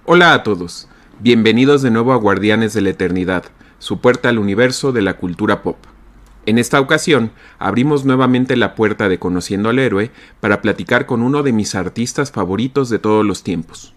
Hola a todos, bienvenidos de nuevo a Guardianes de la Eternidad, su puerta al universo de la cultura pop. En esta ocasión, abrimos nuevamente la puerta de Conociendo al Héroe para platicar con uno de mis artistas favoritos de todos los tiempos.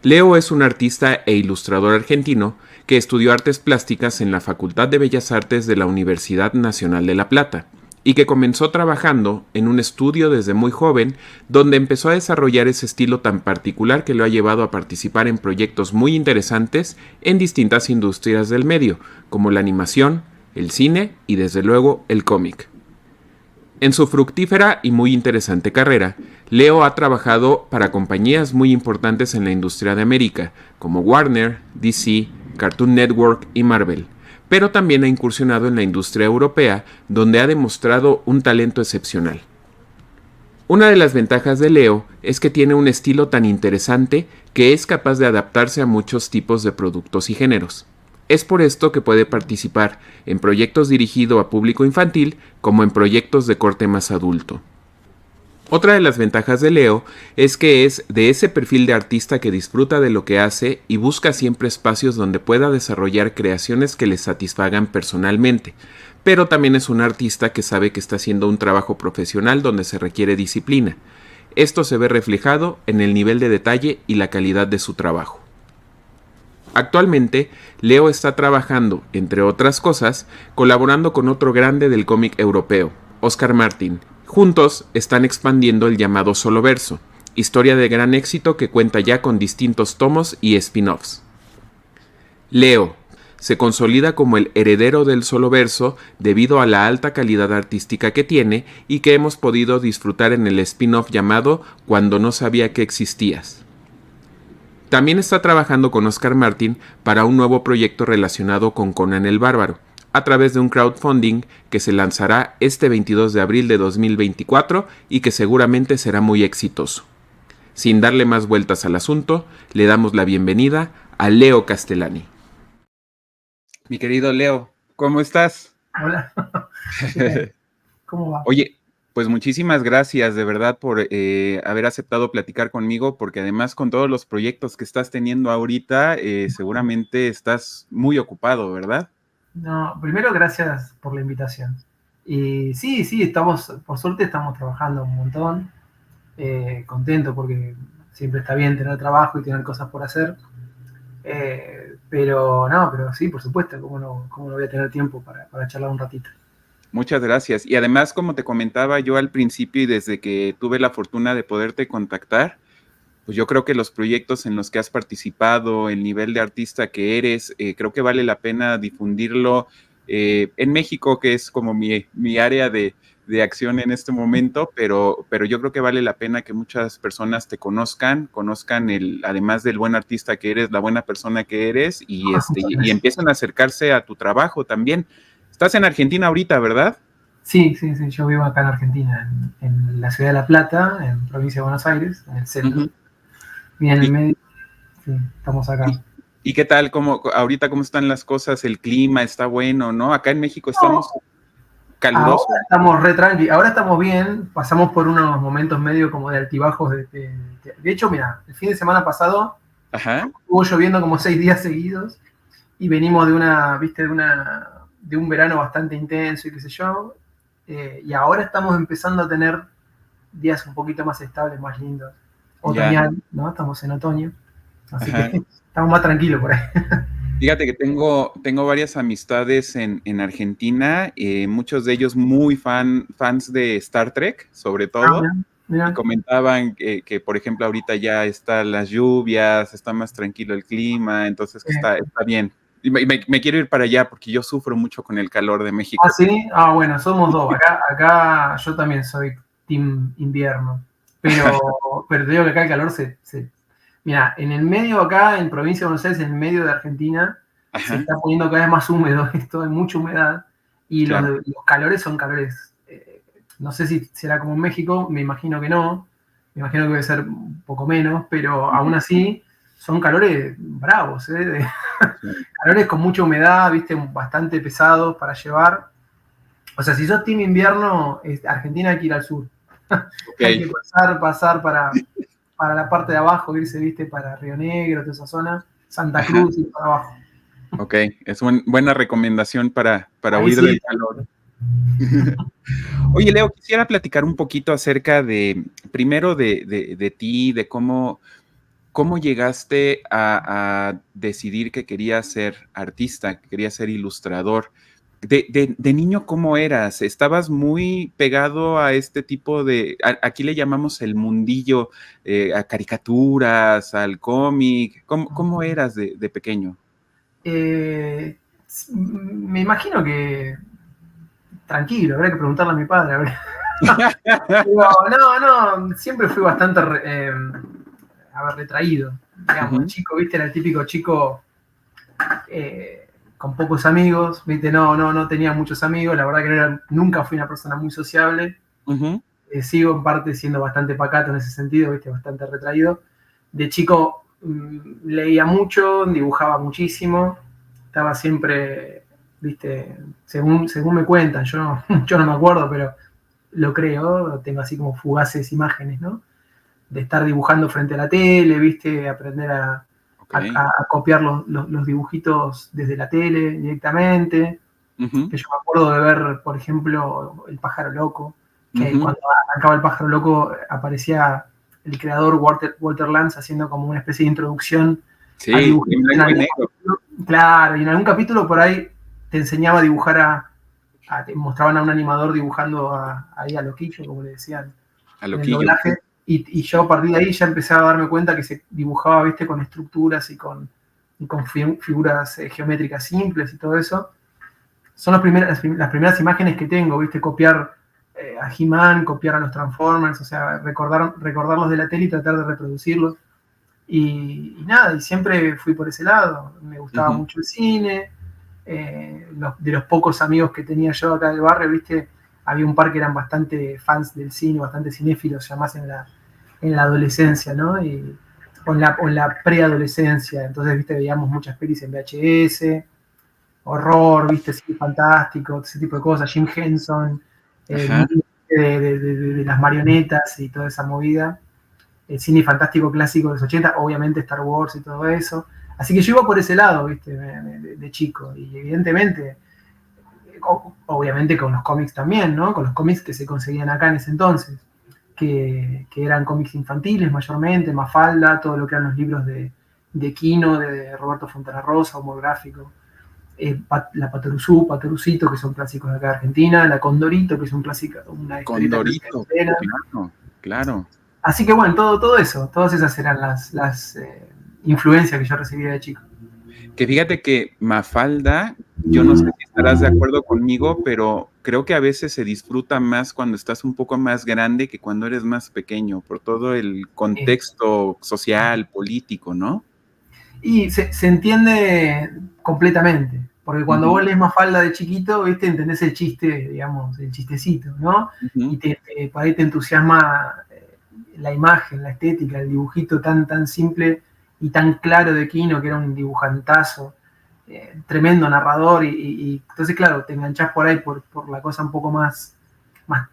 Leo es un artista e ilustrador argentino que estudió artes plásticas en la Facultad de Bellas Artes de la Universidad Nacional de La Plata, y que comenzó trabajando en un estudio desde muy joven, donde empezó a desarrollar ese estilo tan particular que lo ha llevado a participar en proyectos muy interesantes en distintas industrias del medio, como la animación, el cine y desde luego el cómic. En su fructífera y muy interesante carrera, Leo ha trabajado para compañías muy importantes en la industria de América, como Warner, DC, Cartoon Network y Marvel, pero también ha incursionado en la industria europea, donde ha demostrado un talento excepcional. Una de las ventajas de Leo es que tiene un estilo tan interesante que es capaz de adaptarse a muchos tipos de productos y géneros. Es por esto que puede participar en proyectos dirigidos a público infantil como en proyectos de corte más adulto. Otra de las ventajas de Leo es que es de ese perfil de artista que disfruta de lo que hace y busca siempre espacios donde pueda desarrollar creaciones que le satisfagan personalmente, pero también es un artista que sabe que está haciendo un trabajo profesional donde se requiere disciplina. Esto se ve reflejado en el nivel de detalle y la calidad de su trabajo. Actualmente, Leo está trabajando, entre otras cosas, colaborando con otro grande del cómic europeo, Oscar Martin. Juntos están expandiendo el llamado Soloverso, historia de gran éxito que cuenta ya con distintos tomos y spin-offs. Leo se consolida como el heredero del Soloverso debido a la alta calidad artística que tiene y que hemos podido disfrutar en el spin-off llamado Cuando no sabía que existías. También está trabajando con Oscar Martin para un nuevo proyecto relacionado con Conan el Bárbaro, a través de un crowdfunding que se lanzará este 22 de abril de 2024 y que seguramente será muy exitoso. Sin darle más vueltas al asunto, le damos la bienvenida a Leo Castellani. Mi querido Leo, ¿cómo estás? Hola. Bien, ¿cómo va? Oye, pues muchísimas gracias de verdad por haber aceptado platicar conmigo, porque además con todos los proyectos que estás teniendo ahorita, seguramente estás muy ocupado, ¿verdad? No, primero gracias por la invitación. Y sí, estamos, por suerte estamos trabajando un montón, contento porque siempre está bien tener trabajo y tener cosas por hacer. Pero sí, por supuesto, cómo no voy a tener tiempo para charlar un ratito? Muchas gracias. Y además, como te comentaba yo al principio y desde que tuve la fortuna de poderte contactar, pues yo creo que los proyectos en los que has participado, el nivel de artista que eres, creo que vale la pena difundirlo en México, que es como mi área de acción en este momento, pero yo creo que vale la pena que muchas personas te conozcan además del buen artista que eres, la buena persona que eres, Muchas y gracias. empiecen a acercarse a tu trabajo también. Estás en Argentina ahorita, ¿verdad? Sí, yo vivo acá en Argentina, en la ciudad de La Plata, en provincia de Buenos Aires, en el centro. Ujú. Bien en el ¿Y, medio, sí, estamos acá. y, y qué tal? Ahorita cómo están las cosas? ¿El clima está bueno, no? Acá en México estamos calurosos. Ahora estamos re tranqui, ahora estamos bien, pasamos por unos momentos medio como de altibajos. De hecho, mira, el fin de semana pasado Ajá. estuvo lloviendo como 6 días seguidos y venimos viste, de un verano bastante intenso y qué sé yo, y ahora estamos empezando a tener días un poquito más estables, más lindos, Ya. otoñal, ¿no? Estamos en otoño, así Ajá. que estamos más tranquilos por ahí. Fíjate que tengo varias amistades en Argentina, muchos de ellos muy fans de Star Trek, sobre Ah, todo, mira, y mira. comentaban que, por ejemplo, ahorita ya están las lluvias, está más tranquilo el clima, entonces que está bien. Y me quiero ir para allá porque yo sufro mucho con el calor de Ah, México. sí, bueno, somos dos. Acá yo también soy team invierno. Pero te digo que acá el calor Mira, en el medio acá, en provincia de Buenos Aires, en el medio de Argentina, se Ajá, está poniendo cada vez más húmedo esto, hay mucha humedad. Y claro. los calores son calores. No sé si será como en México, me imagino que no. Me imagino que debe ser un poco menos, pero aún así son calores bravos, ¿eh? Sí. Calores con mucha humedad, viste, bastante pesados para llevar. O sea, si sos team invierno, Argentina hay que ir al sur. Ok. Hay que pasar para para la parte de abajo, irse, viste, para Río Negro, toda esa zona, Santa Cruz y para abajo. Ok, es buena recomendación para Ahí huir sí. del calor. Oye, Leo, quisiera platicar un poquito acerca primero de ti, de cómo llegaste a decidir que querías ser artista, que querías ser ilustrador. De niño, ¿cómo eras? ¿Estabas muy pegado a este tipo aquí le llamamos el mundillo, a caricaturas, al cómic? ¿Cómo eras de pequeño? Me imagino que tranquilo, habría que preguntarle a mi padre. A ver. No, siempre fui bastante retraído, digamos, Uh-huh. chico, viste, era el típico chico con pocos amigos, viste, no tenía muchos amigos, la verdad que nunca fui una persona muy sociable, Uh-huh. sigo en parte siendo bastante pacato en ese sentido, viste, bastante retraído. De chico leía mucho, dibujaba muchísimo, estaba siempre, viste, según me cuentan, yo no me acuerdo, pero lo creo, tengo así como fugaces imágenes, ¿no? De estar dibujando frente a la tele, viste, aprender a, Okay. a copiar los dibujitos desde la tele directamente. Uh-huh. Que yo me acuerdo de ver, por ejemplo, El pájaro loco, que Uh-huh. cuando acaba El pájaro loco aparecía el creador Walter Lantz haciendo como una especie de introducción al Sí, en dibujito en blanco y algún negro. capítulo. Claro, y en algún capítulo por ahí te enseñaba a dibujar te mostraban a un animador dibujando ahí a loquillo, como le decían A en el loquillo. doblaje, y yo a partir de ahí ya empecé a darme cuenta que se dibujaba, viste, con estructuras y con figuras geométricas simples y todo eso. Son las primeras imágenes que tengo, viste, copiar a He-Man, copiar a los Transformers, o sea, recordarlos de la tele y tratar de reproducirlos. Y nada, y siempre fui por ese lado. Me gustaba Uh-huh. mucho el cine. De los pocos amigos que tenía yo acá del barrio, viste, había un par que eran bastante fans del cine, bastante cinéfilos, ya más en la adolescencia, ¿no? O en la preadolescencia. Entonces, viste, veíamos muchas pelis en VHS, horror, viste, cine fantástico, ese tipo de cosas, Jim Henson, el Ajá. mundo de las marionetas y toda esa movida, el cine fantástico clásico de los 80, obviamente Star Wars y todo eso. Así que yo iba por ese lado, viste, de chico, y evidentemente, obviamente con los cómics también, ¿no? Con los cómics que se conseguían acá en ese entonces, que eran cómics infantiles mayormente, Mafalda, todo lo que eran los libros de Quino, de Roberto Fontana Rosa, humor gráfico. La Patoruzú, Patorucito, que son clásicos de acá de Argentina, la Condorito, que es un clásico, una historieta clásica Condorito. chilena. Claro, claro. Así que bueno, todo eso, todas esas eran las influencias que yo recibía de chico. Que fíjate que Mafalda, yo no sé si estarás de acuerdo conmigo, pero creo que a veces se disfruta más cuando estás un poco más grande que cuando eres más pequeño, por todo el contexto social, político, ¿no? Y se entiende completamente, porque cuando Uh-huh. vos lees Mafalda de chiquito, ¿viste? Entendés el chiste, digamos, el chistecito, ¿no? Uh-huh. Y por ahí te entusiasma la imagen, la estética, el dibujito tan simple y tan claro de Kino, que era un dibujantazo, tremendo narrador, y entonces, claro, te enganchás por ahí por la cosa un poco más,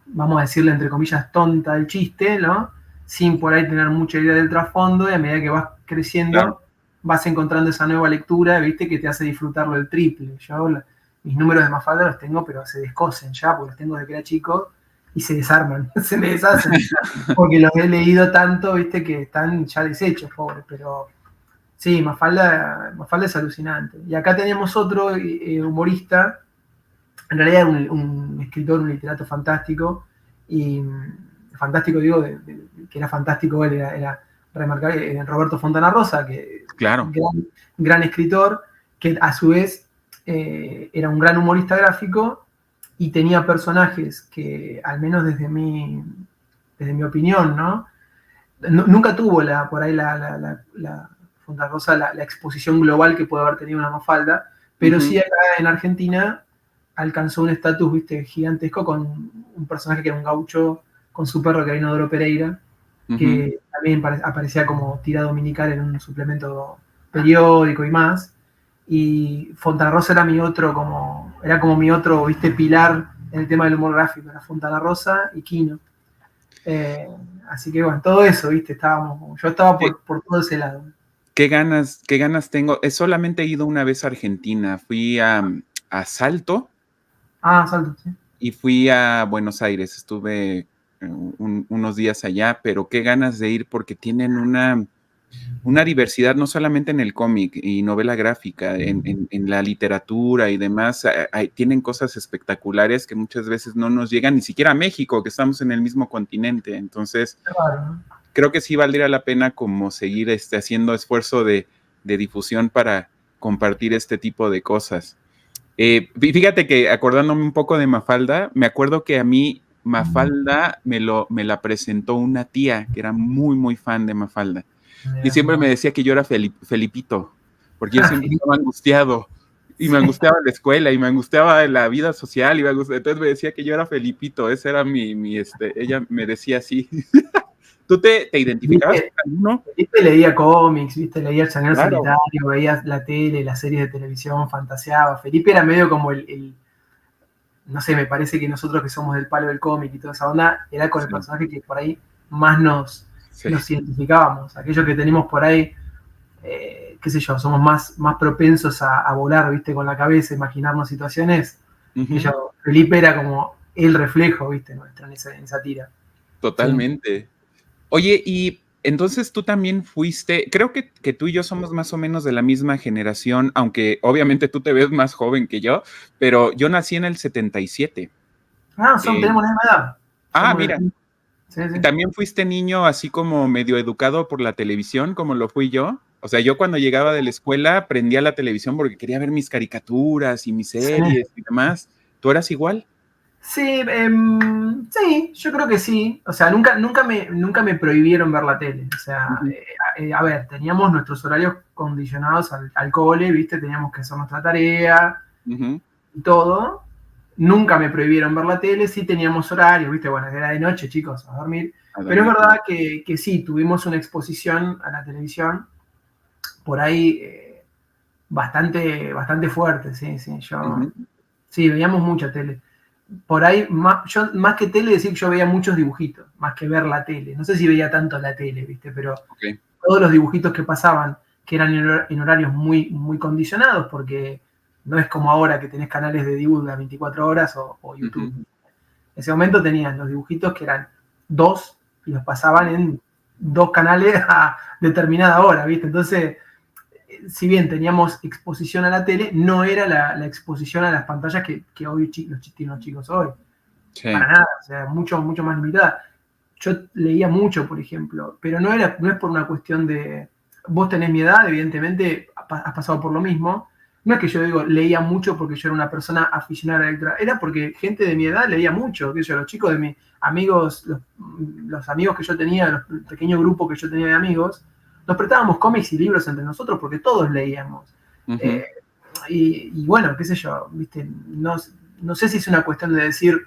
vamos a decirle, entre comillas, tonta del chiste, ¿no? Sin por ahí tener mucha idea del trasfondo, y a medida que vas Claro. creciendo, vas encontrando esa nueva lectura, ¿viste? Que te hace disfrutarlo el triple. Mis números de Mafalda los tengo, pero se descosen ya, porque los tengo desde que era chico, y se desarman, se me deshacen, porque los he leído tanto, viste, que están ya deshechos, pobres, pero sí, Mafalda es alucinante. Y acá teníamos otro humorista, en realidad era un escritor, un literato fantástico, y fantástico digo, que era fantástico él, era remarcable, Roberto Fontana Rosa, que Claro. gran escritor, que a su vez era un gran humorista gráfico y tenía personajes que, al menos desde mi opinión, ¿no? Nunca tuvo por ahí la Fontana Rosa la exposición global que puede haber tenido una Mafalda, pero Uh-huh. sí acá en Argentina alcanzó un estatus, viste, gigantesco con un personaje que era un gaucho con su perro, que era Inodoro Pereira, Uh-huh. que también aparecía como tira dominical en un suplemento periódico y más. Y Fontana Rosa era como mi otro, viste, pilar en el tema del humor gráfico, era Fontana Rosa y Quino. Eh, Así que bueno, todo eso, ¿viste? Yo estaba ¿Qué, por todo ese lado. qué ganas tengo? Solamente he ido una vez a Argentina, fui a Salto Ah, salto, sí. y fui a Buenos Aires, estuve unos días allá, pero qué ganas de ir porque tienen una diversidad no solamente en el cómic y novela gráfica, en la literatura y demás, tienen cosas espectaculares que muchas veces no nos llegan ni siquiera a México, que estamos en el mismo continente. Entonces, Claro, ¿no? creo que sí valdría la pena como seguir haciendo esfuerzo de difusión para compartir este tipo de cosas. Fíjate que acordándome un poco de Mafalda, me acuerdo que a mí Mafalda me la presentó una tía que era muy, muy fan de Mafalda. Y Mira. siempre me decía que yo era Felipito, porque yo siempre estaba angustiado. Y me Sí. angustiaba la escuela, y me angustiaba la vida social, entonces me decía que yo era Felipito, ese era ella me decía así. ¿Tú te identificabas Felipe, con alguno? Felipe leía cómics, ¿viste? Leía El Llanero Claro. Solitario, veía la tele, las series de televisión, fantaseaba. Felipe era medio como no sé, me parece que nosotros que somos del palo del cómic y toda esa onda, era con el Sí, personaje que por ahí más sí. nos identificábamos. Aquellos que tenemos por ahí, qué sé yo, somos más propensos a volar, ¿viste? Con la cabeza, imaginarnos situaciones. Que Ujú, yo, Felipe era como el reflejo, ¿viste? Nuestro en esa tira. Sí. totalmente. Oye, y entonces tú también fuiste, creo que tú y yo somos más o menos de la misma generación, aunque obviamente tú te ves más joven que yo, pero yo nací en el 77. Ah, Eh, tenemos la misma edad. Somos mira, de... Sí, ¿y sí. también fuiste niño así como medio educado por la televisión, como lo fui yo? O sea, yo cuando llegaba de la escuela prendía la televisión porque quería ver mis caricaturas y mis Sí. series y demás. ¿Tú eras igual? Sí, sí, yo creo que sí. O sea, nunca me prohibieron ver la tele. O sea, Ujú, a ver, teníamos nuestros horarios condicionados al cole, ¿viste? Teníamos que hacer nuestra tarea ujú, y todo. Nunca me prohibieron ver la tele, sí teníamos horarios, ¿viste? Bueno, era de noche, chicos, a dormir. a Pero es dormir. verdad que sí, tuvimos una exposición a la televisión por ahí bastante fuerte, sí, sí. Ujú, Sí, veíamos mucha tele. Por ahí, yo más que tele, decir que yo veía muchos dibujitos, más que ver la tele. No sé si veía tanto la tele, ¿viste? Pero ok, todos los dibujitos que pasaban, que eran en horarios muy condicionados, porque no es como ahora que tenés canales de dibujo a 24 horas o YouTube. ujú, En ese momento tenían los dibujitos que eran dos y los pasaban en dos canales a determinada hora, ¿viste? Entonces, si bien teníamos exposición a la tele, no era la exposición a las pantallas que hoy tienen los chicos hoy. Para sí, nada, o sea, mucho más limitada. Yo leía mucho, por ejemplo, pero no es por una cuestión de. Vos tenés mi edad, evidentemente has pasado por lo mismo. No es que yo digo leía mucho porque yo era una persona aficionada a la lectura, era porque gente de mi edad leía mucho, que yo, los chicos de mis amigos, los amigos que yo tenía, el pequeño grupo que yo tenía de amigos, nos prestábamos cómics y libros entre nosotros porque todos leíamos. ujú, Eh, y bueno, qué sé yo, ¿viste? No sé si es una cuestión de decir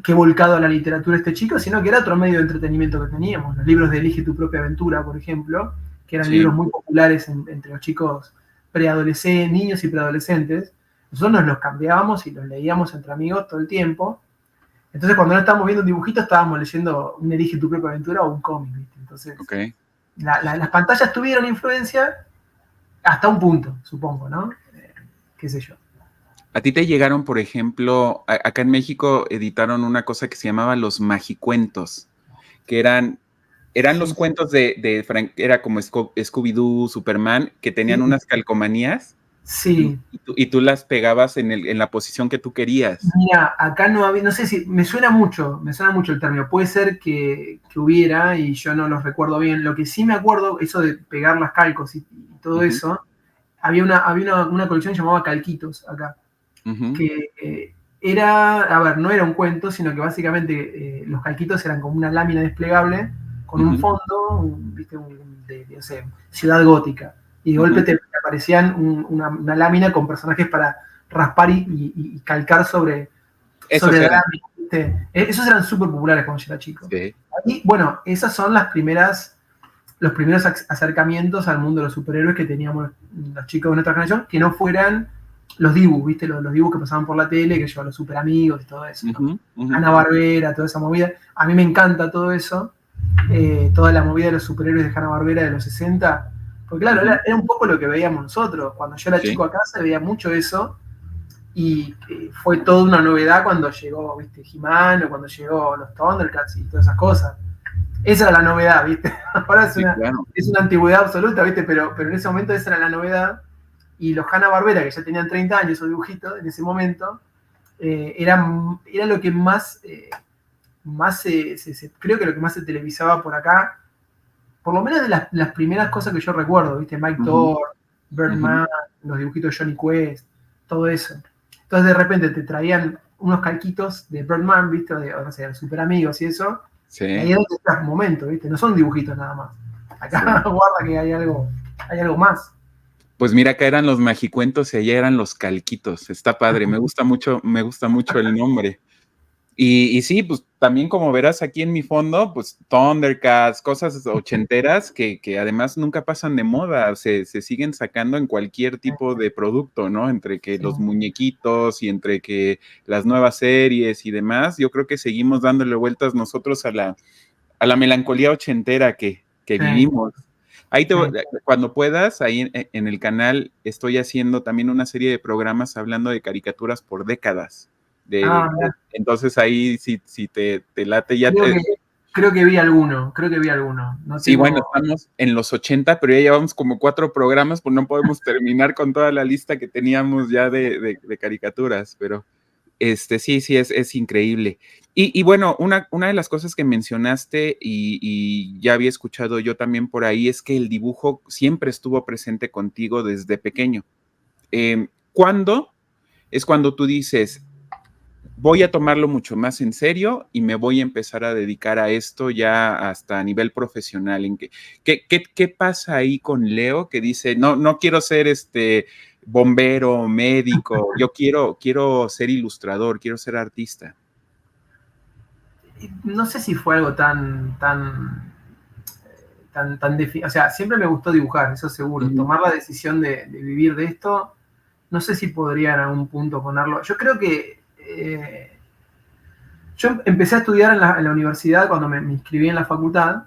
que volcado a la literatura este chico, sino que era otro medio de entretenimiento que teníamos. Los libros de Elige tu propia aventura, por ejemplo, que eran libros sí, muy populares entre los chicos preadolescentes, niños y preadolescentes. Nosotros nos los cambiábamos y los leíamos entre amigos todo el tiempo. Entonces, cuando no estábamos viendo un dibujito, estábamos leyendo un Elige tu propia aventura o un cómic, ¿viste? Entonces, ok. las pantallas tuvieron influencia hasta un punto, supongo, ¿no? Qué sé yo. ¿A ti te llegaron, por ejemplo, acá en México editaron una cosa que se llamaba los magicuentos, que eran los Sí, cuentos era como Scooby-Doo, Superman, que tenían sí, unas calcomanías sí. y tú las pegabas en la posición que tú querías? Mira, acá no había, no sé si, me suena mucho el término. Puede ser que hubiera y yo no los recuerdo bien. Lo que sí me acuerdo, eso de pegar las calcos y todo Ujú, eso, una colección llamada Calquitos acá, ujú, que era, a ver, no era un cuento, sino que básicamente los calquitos eran como una lámina desplegable con un ujú, fondo, ¿viste? No sé, ciudad gótica. Y de golpe ujú. te aparecían una lámina con personajes para raspar y calcar Esos la eran. lámina, ¿viste? Esos eran súper populares cuando yo era chico. Sí. Y bueno, esas son los primeros acercamientos al mundo de los superhéroes que teníamos los chicos de nuestra generación, que no fueran los dibujos, ¿viste? Los dibujos que pasaban por la tele, que yo, los super amigos y todo eso, ¿no? Hanna-Barbera, toda esa movida. A mí me encanta todo eso, toda la movida de los superhéroes de Hanna-Barbera de los 60, porque claro, era un poco lo que veíamos nosotros. Cuando yo era chico acá se veía mucho eso, y fue toda una novedad cuando llegó, ¿viste? He-Man, o cuando llegó los Thundercats y todas esas cosas. Esa era la novedad, ¿viste? Ahora es una antigüedad absoluta, ¿viste? Pero en ese momento esa era la novedad. Y los Hanna-Barbera, que ya tenían 30 años, esos dibujitos, en ese momento, era lo que más creo que lo que más se televisaba por acá, por lo menos de las primeras cosas que yo recuerdo, ¿viste? Mike Thor, Birdman, los dibujitos de Johnny Quest, todo eso. Entonces de repente te traían unos calquitos de Birdman, ¿viste? O no sé, de Super Amigos y eso. Sí. Y ahí es donde estás un momento, ¿viste? No son dibujitos nada más. Acá guarda que hay algo más. Pues mira, acá eran los Magicuentos y allá eran los Calquitos. Está padre, me gusta mucho el nombre. Y sí, pues también como verás aquí en mi fondo, pues Thundercats, cosas ochenteras que además nunca pasan de moda, se siguen sacando en cualquier tipo de producto, ¿no? Entre que los muñequitos y entre que las nuevas series y demás, yo creo que seguimos dándole vueltas nosotros a la melancolía ochentera que vivimos. Ahí cuando puedas, ahí en el canal estoy haciendo también una serie de programas hablando de caricaturas por décadas. Entonces ahí si te late ya creo que vi alguno. No sí, bueno, estamos en los 80, pero ya llevamos como 4 programas, pues no podemos terminar con toda la lista que teníamos ya de caricaturas, pero sí, es increíble. Y bueno, una de las cosas que mencionaste y ya había escuchado yo también por ahí es que el dibujo siempre estuvo presente contigo desde pequeño. ¿Cuándo es cuando tú dices, voy a tomarlo mucho más en serio y me voy a empezar a dedicar a esto ya hasta a nivel profesional? ¿Qué pasa ahí con Leo que dice, no quiero ser bombero, médico, yo quiero ser ilustrador, quiero ser artista? No sé si fue algo tan o sea, siempre me gustó dibujar, eso seguro. Tomar la decisión de vivir de esto, no sé si podría en algún punto ponerlo. Yo creo que yo empecé a estudiar en la universidad cuando me inscribí en la facultad.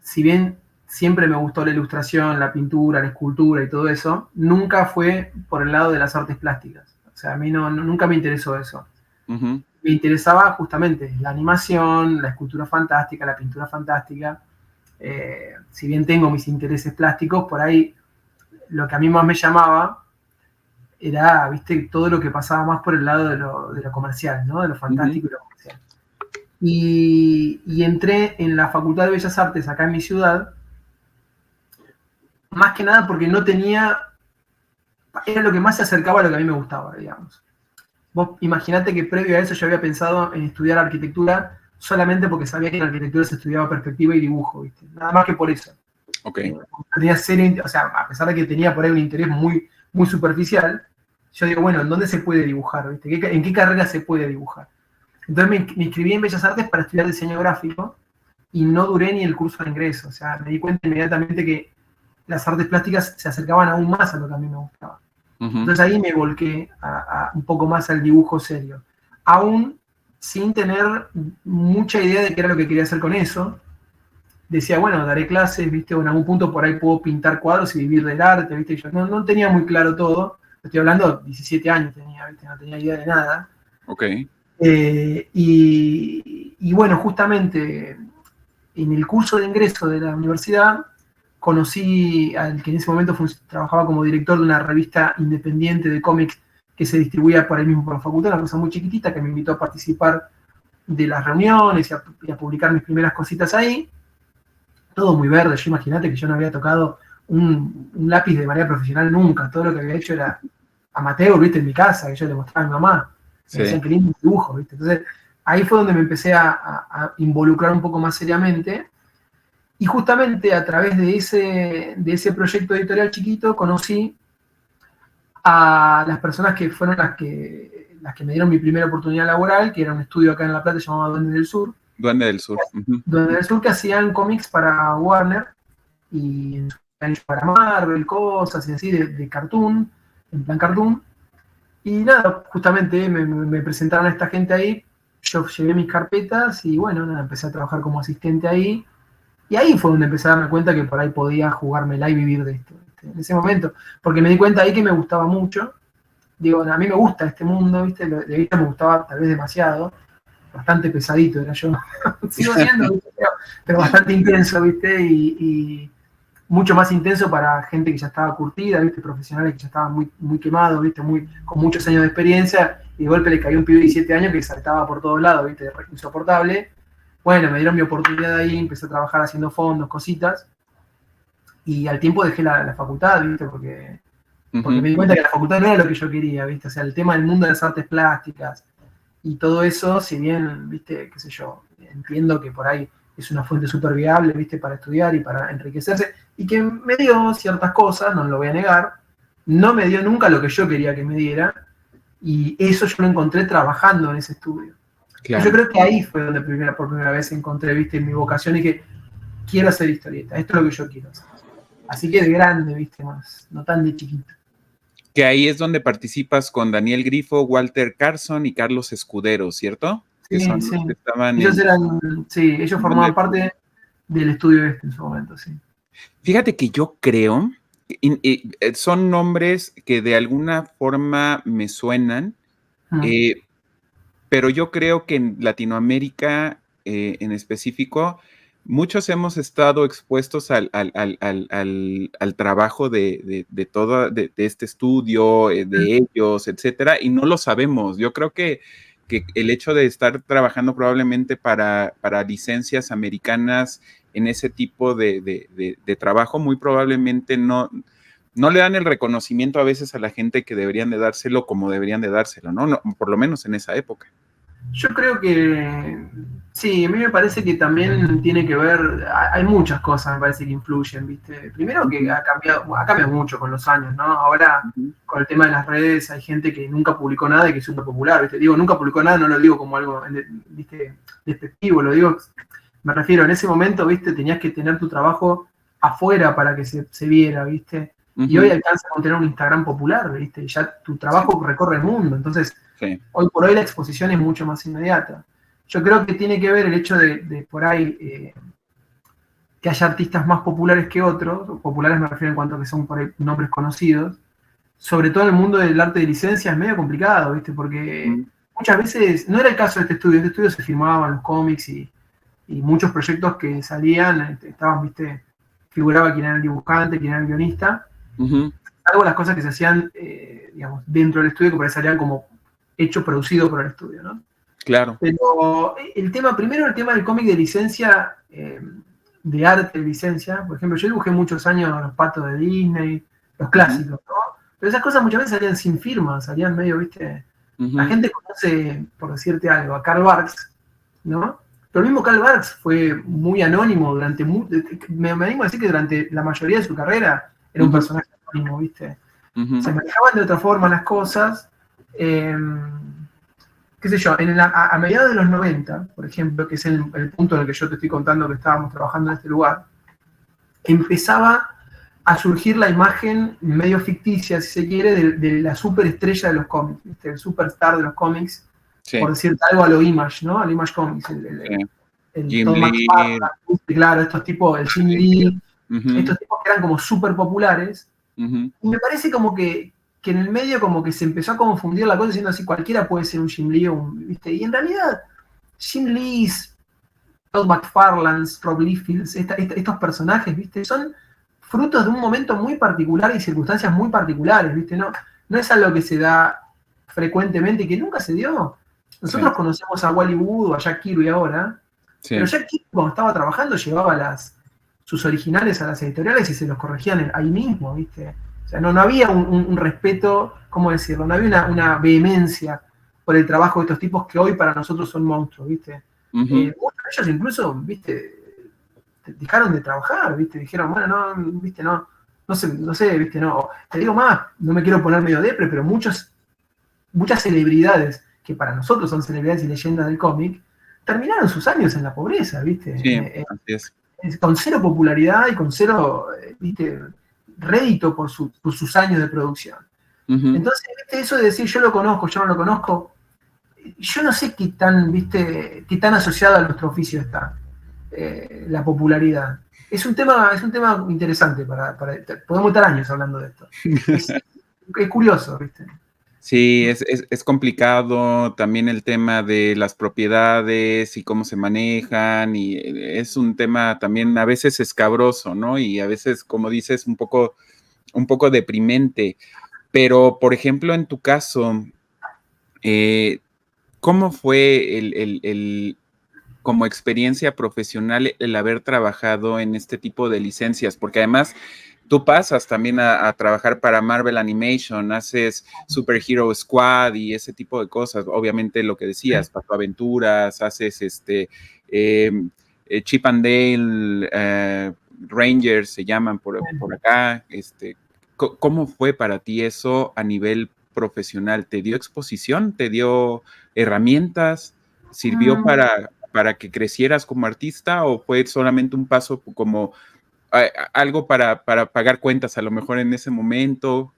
Si bien siempre me gustó la ilustración, la pintura, la escultura y todo eso, nunca fue por el lado de las artes plásticas. O sea, a mí nunca me interesó eso. Me interesaba justamente la animación, la escultura fantástica, la pintura fantástica. Si bien tengo mis intereses plásticos, por ahí lo que a mí más me llamaba era, viste, todo lo que pasaba más por el lado de lo comercial, ¿no? De lo fantástico y lo comercial. Y entré en la Facultad de Bellas Artes acá en mi ciudad, más que nada porque no tenía, era lo que más se acercaba a lo que a mí me gustaba, digamos. Vos imaginate que previo a eso yo había pensado en estudiar arquitectura solamente porque sabía que en arquitectura se estudiaba perspectiva y dibujo, ¿viste? Nada más que por eso. Okay. O sea, a pesar de que tenía por ahí un interés muy, muy superficial, yo digo, bueno, ¿en dónde se puede dibujar? ¿Viste? ¿En qué carrera se puede dibujar? Entonces me inscribí en Bellas Artes para estudiar diseño gráfico y no duré ni el curso de ingreso. O sea, me di cuenta inmediatamente que las artes plásticas se acercaban aún más a lo que a mí me gustaba. Entonces ahí me volqué a un poco más al dibujo serio. Aún sin tener mucha idea de qué era lo que quería hacer con eso. Decía, bueno, daré clases, ¿viste? O en algún punto por ahí puedo pintar cuadros y vivir del arte, ¿viste? Yo no tenía muy claro todo. Estoy hablando, 17 años tenía, ¿viste? No tenía idea de nada. Ok. Y bueno, justamente en el curso de ingreso de la universidad conocí al que en ese momento trabajaba como director de una revista independiente de cómics que se distribuía por ahí mismo por la facultad, una cosa muy chiquitita, que me invitó a participar de las reuniones y a publicar mis primeras cositas ahí. Todo muy verde. Yo imagínate que yo no había tocado un lápiz de manera profesional nunca. Todo lo que había hecho era amateur, ¿viste? En mi casa, que yo le mostraba a mi mamá. Me decían que lindo dibujo, ¿viste? Entonces, ahí fue donde me empecé a involucrar un poco más seriamente. Y justamente a través de ese proyecto editorial chiquito conocí a las personas que fueron las que me dieron mi primera oportunidad laboral, que era un estudio acá en La Plata llamado Duende del Sur. Duende del Sur. Duende del Sur, que hacían cómics para Warner y para Marvel, cosas y así de cartoon, en plan cartoon. Y nada, justamente me presentaron a esta gente ahí, yo llevé mis carpetas y bueno, nada, empecé a trabajar como asistente ahí. Y ahí fue donde empecé a darme cuenta que por ahí podía jugármela y vivir de esto, ¿viste? En ese momento, porque me di cuenta ahí que me gustaba mucho. Digo, a mí me gusta este mundo, ¿viste? De vista me gustaba tal vez demasiado, bastante pesadito era yo. Sigo siendo, ¿viste? Pero bastante intenso, ¿viste? Y mucho más intenso para gente que ya estaba curtida, ¿viste? Profesionales que ya estaban muy quemados, ¿viste? Con muchos años de experiencia, y de golpe le cayó un pibe de 17 años que saltaba por todos lados, ¿viste? Insoportable. Bueno, me dieron mi oportunidad ahí, empecé a trabajar haciendo fondos, cositas, y al tiempo dejé la facultad, ¿viste? Porque me di cuenta que la facultad no era lo que yo quería, ¿viste? O sea, el tema del mundo de las artes plásticas y todo eso, si bien, ¿viste? Qué sé yo, entiendo que por ahí es una fuente súper viable, ¿viste? Para estudiar y para enriquecerse, y que me dio ciertas cosas, no lo voy a negar, no me dio nunca lo que yo quería que me diera, y eso yo lo encontré trabajando en ese estudio. Claro. Yo creo que ahí fue donde por primera vez encontré, ¿viste? Mi vocación y que quiero hacer historieta, esto es lo que yo quiero hacer. Así que de grande, ¿viste? Más, no tan de chiquito. Que ahí es donde participas con Daniel Grifo, Walter Carson y Carlos Escudero, ¿cierto? Que Sí, son sí. los que estaban Ellos ellos formaban parte del estudio en su momento, sí. Fíjate que yo creo, son nombres que de alguna forma me suenan, pero yo creo que en Latinoamérica en específico, muchos hemos estado expuestos al trabajo de este estudio, de ellos, etcétera, y no lo sabemos. Yo creo que el hecho de estar trabajando probablemente para licencias americanas en ese tipo de trabajo, muy probablemente no le dan el reconocimiento a veces a la gente que deberían de dárselo como deberían de dárselo, ¿no? Por lo menos en esa época. Yo creo que sí, a mí me parece que también tiene que ver, hay muchas cosas me parece que influyen, ¿viste? Primero que ha cambiado mucho con los años, ¿no? Ahora con el tema de las redes hay gente que nunca publicó nada y que es súper popular, ¿viste? Digo, nunca publicó nada, no lo digo como algo, ¿viste? Despectivo, lo digo, me refiero, en ese momento, ¿viste? Tenías que tener tu trabajo afuera para que se viera, ¿viste? Y hoy alcanza con tener un Instagram popular, ¿viste? Ya tu trabajo recorre el mundo, entonces hoy por hoy la exposición es mucho más inmediata. Yo creo que tiene que ver el hecho de por ahí que haya artistas más populares que otros, populares me refiero en cuanto a que son por ahí nombres conocidos, sobre todo en el mundo del arte de licencia es medio complicado, ¿viste? Porque muchas veces, no era el caso de este estudio se firmaban los cómics y muchos proyectos que salían, estaban, ¿viste? Figuraba quién era el dibujante, quién era el guionista, algo las cosas que se hacían, digamos, dentro del estudio que por ahí salían como hecho, producido por el estudio, ¿no? Claro. Pero primero el tema del cómic de licencia, de arte de licencia, por ejemplo, yo dibujé muchos años los patos de Disney, los clásicos, ¿no? Pero esas cosas muchas veces salían sin firma, salían medio, ¿viste? La gente conoce, por decirte algo, a Karl Barks, ¿no? Pero el mismo Karl Barks fue muy anónimo durante, me animo a decir que durante la mayoría de su carrera era un personaje anónimo, ¿viste? Se manejaban de otra forma las cosas. Qué sé yo, a mediados de los 90, por ejemplo, que es el punto en el que yo te estoy contando que estábamos trabajando en este lugar, empezaba a surgir la imagen medio ficticia, si se quiere, de la superestrella de los cómics, ¿viste? El superstar de los cómics, por decirte algo a lo Image, ¿no? Al Image Comics, el Jim Tom Lee. McFarlane, claro, estos tipos, el Jim Lee, estos tipos que eran como súper populares, y me parece como que en el medio como que se empezó a confundir la cosa diciendo así, cualquiera puede ser un Jim Lee, ¿viste? Y en realidad, Jim Lee, Todd McFarlane, Rob Liefeld, estos personajes, ¿viste? Son frutos de un momento muy particular y circunstancias muy particulares, ¿viste? No es algo que se da frecuentemente y que nunca se dio. Nosotros conocemos a Wally Wood o a Jack Kirby ahora, pero Jack Kirby cuando estaba trabajando llevaba sus originales a las editoriales y se los corregían ahí mismo, ¿viste? O sea, no había un respeto, ¿cómo decirlo? No había una vehemencia por el trabajo de estos tipos que hoy para nosotros son monstruos, ¿viste? Muchos de ellos incluso, ¿viste? Dejaron de trabajar, ¿viste? Dijeron, bueno, no sé, ¿viste? No, te digo más, no me quiero poner medio depre, pero muchas celebridades que para nosotros son celebridades y leyendas del cómic, terminaron sus años en la pobreza, ¿viste? Sí, así es. Con cero popularidad y con cero, ¿viste? Rédito por sus años de producción. Entonces, ¿viste? Eso de decir yo lo conozco, yo no lo conozco, yo no sé qué tan, ¿viste? Qué tan asociado a nuestro oficio está la popularidad. Es un tema interesante podemos estar años hablando de esto. Es curioso, ¿viste? Sí, es complicado también el tema de las propiedades y cómo se manejan, y es un tema también a veces escabroso, ¿no? Y a veces, como dices, un poco deprimente. Pero, por ejemplo, en tu caso, ¿cómo fue como experiencia profesional el haber trabajado en este tipo de licencias? Porque además tú pasas también a trabajar para Marvel Animation, haces Super Hero Squad y ese tipo de cosas. Obviamente lo que decías, Pato Aventuras, haces Chip and Dale, Rangers se llaman por acá. ¿Cómo fue para ti eso a nivel profesional? ¿Te dio exposición? ¿Te dio herramientas? ¿Sirvió para que crecieras como artista o fue solamente un paso como algo para pagar cuentas a lo mejor en ese momento?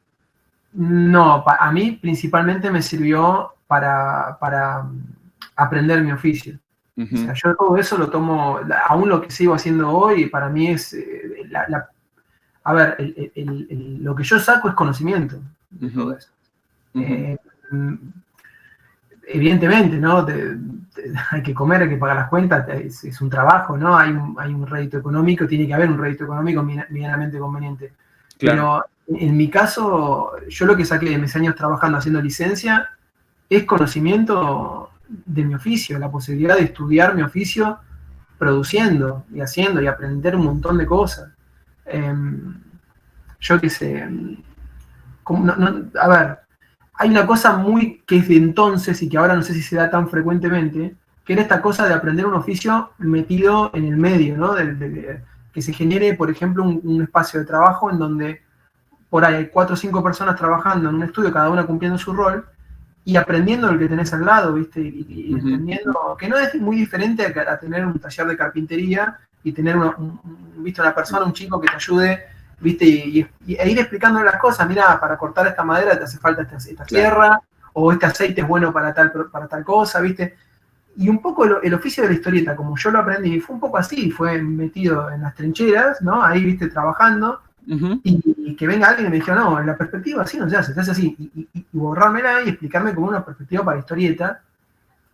No, a mí principalmente me sirvió para aprender mi oficio. O sea, yo todo eso lo tomo, aún lo que sigo haciendo hoy, para mí es, a ver, lo que yo saco es conocimiento de todo eso. Evidentemente, ¿no? Hay que comer, hay que pagar las cuentas, es un trabajo, ¿no? Hay un rédito económico, tiene que haber un rédito económico medianamente conveniente. Claro. Pero en mi caso, yo lo que saqué de mis años trabajando haciendo licencia es conocimiento de mi oficio, la posibilidad de estudiar mi oficio produciendo y haciendo y aprender un montón de cosas. Yo qué sé, a ver, hay una cosa muy que es de entonces y que ahora no sé si se da tan frecuentemente, que era esta cosa de aprender un oficio metido en el medio, ¿no? Que se genere, por ejemplo, un espacio de trabajo en donde por ahí hay 4 o 5 personas trabajando en un estudio, cada una cumpliendo su rol, y aprendiendo lo que tenés al lado, ¿viste? Y entendiendo que no es muy diferente a tener un taller de carpintería y tener ¿viste? Una persona, un chico que te ayude, ¿viste? E ir explicándole las cosas. Mira, para cortar esta madera te hace falta esta sierra, o este aceite es bueno para tal cosa, ¿viste? Y un poco el oficio de la historieta, como yo lo aprendí, fue un poco así, fue metido en las trincheras, ¿no? Ahí, ¿viste? Trabajando. Y que venga alguien y me diga, no, en la perspectiva así no se hace así, y borrármela y explicarme como una perspectiva para historieta,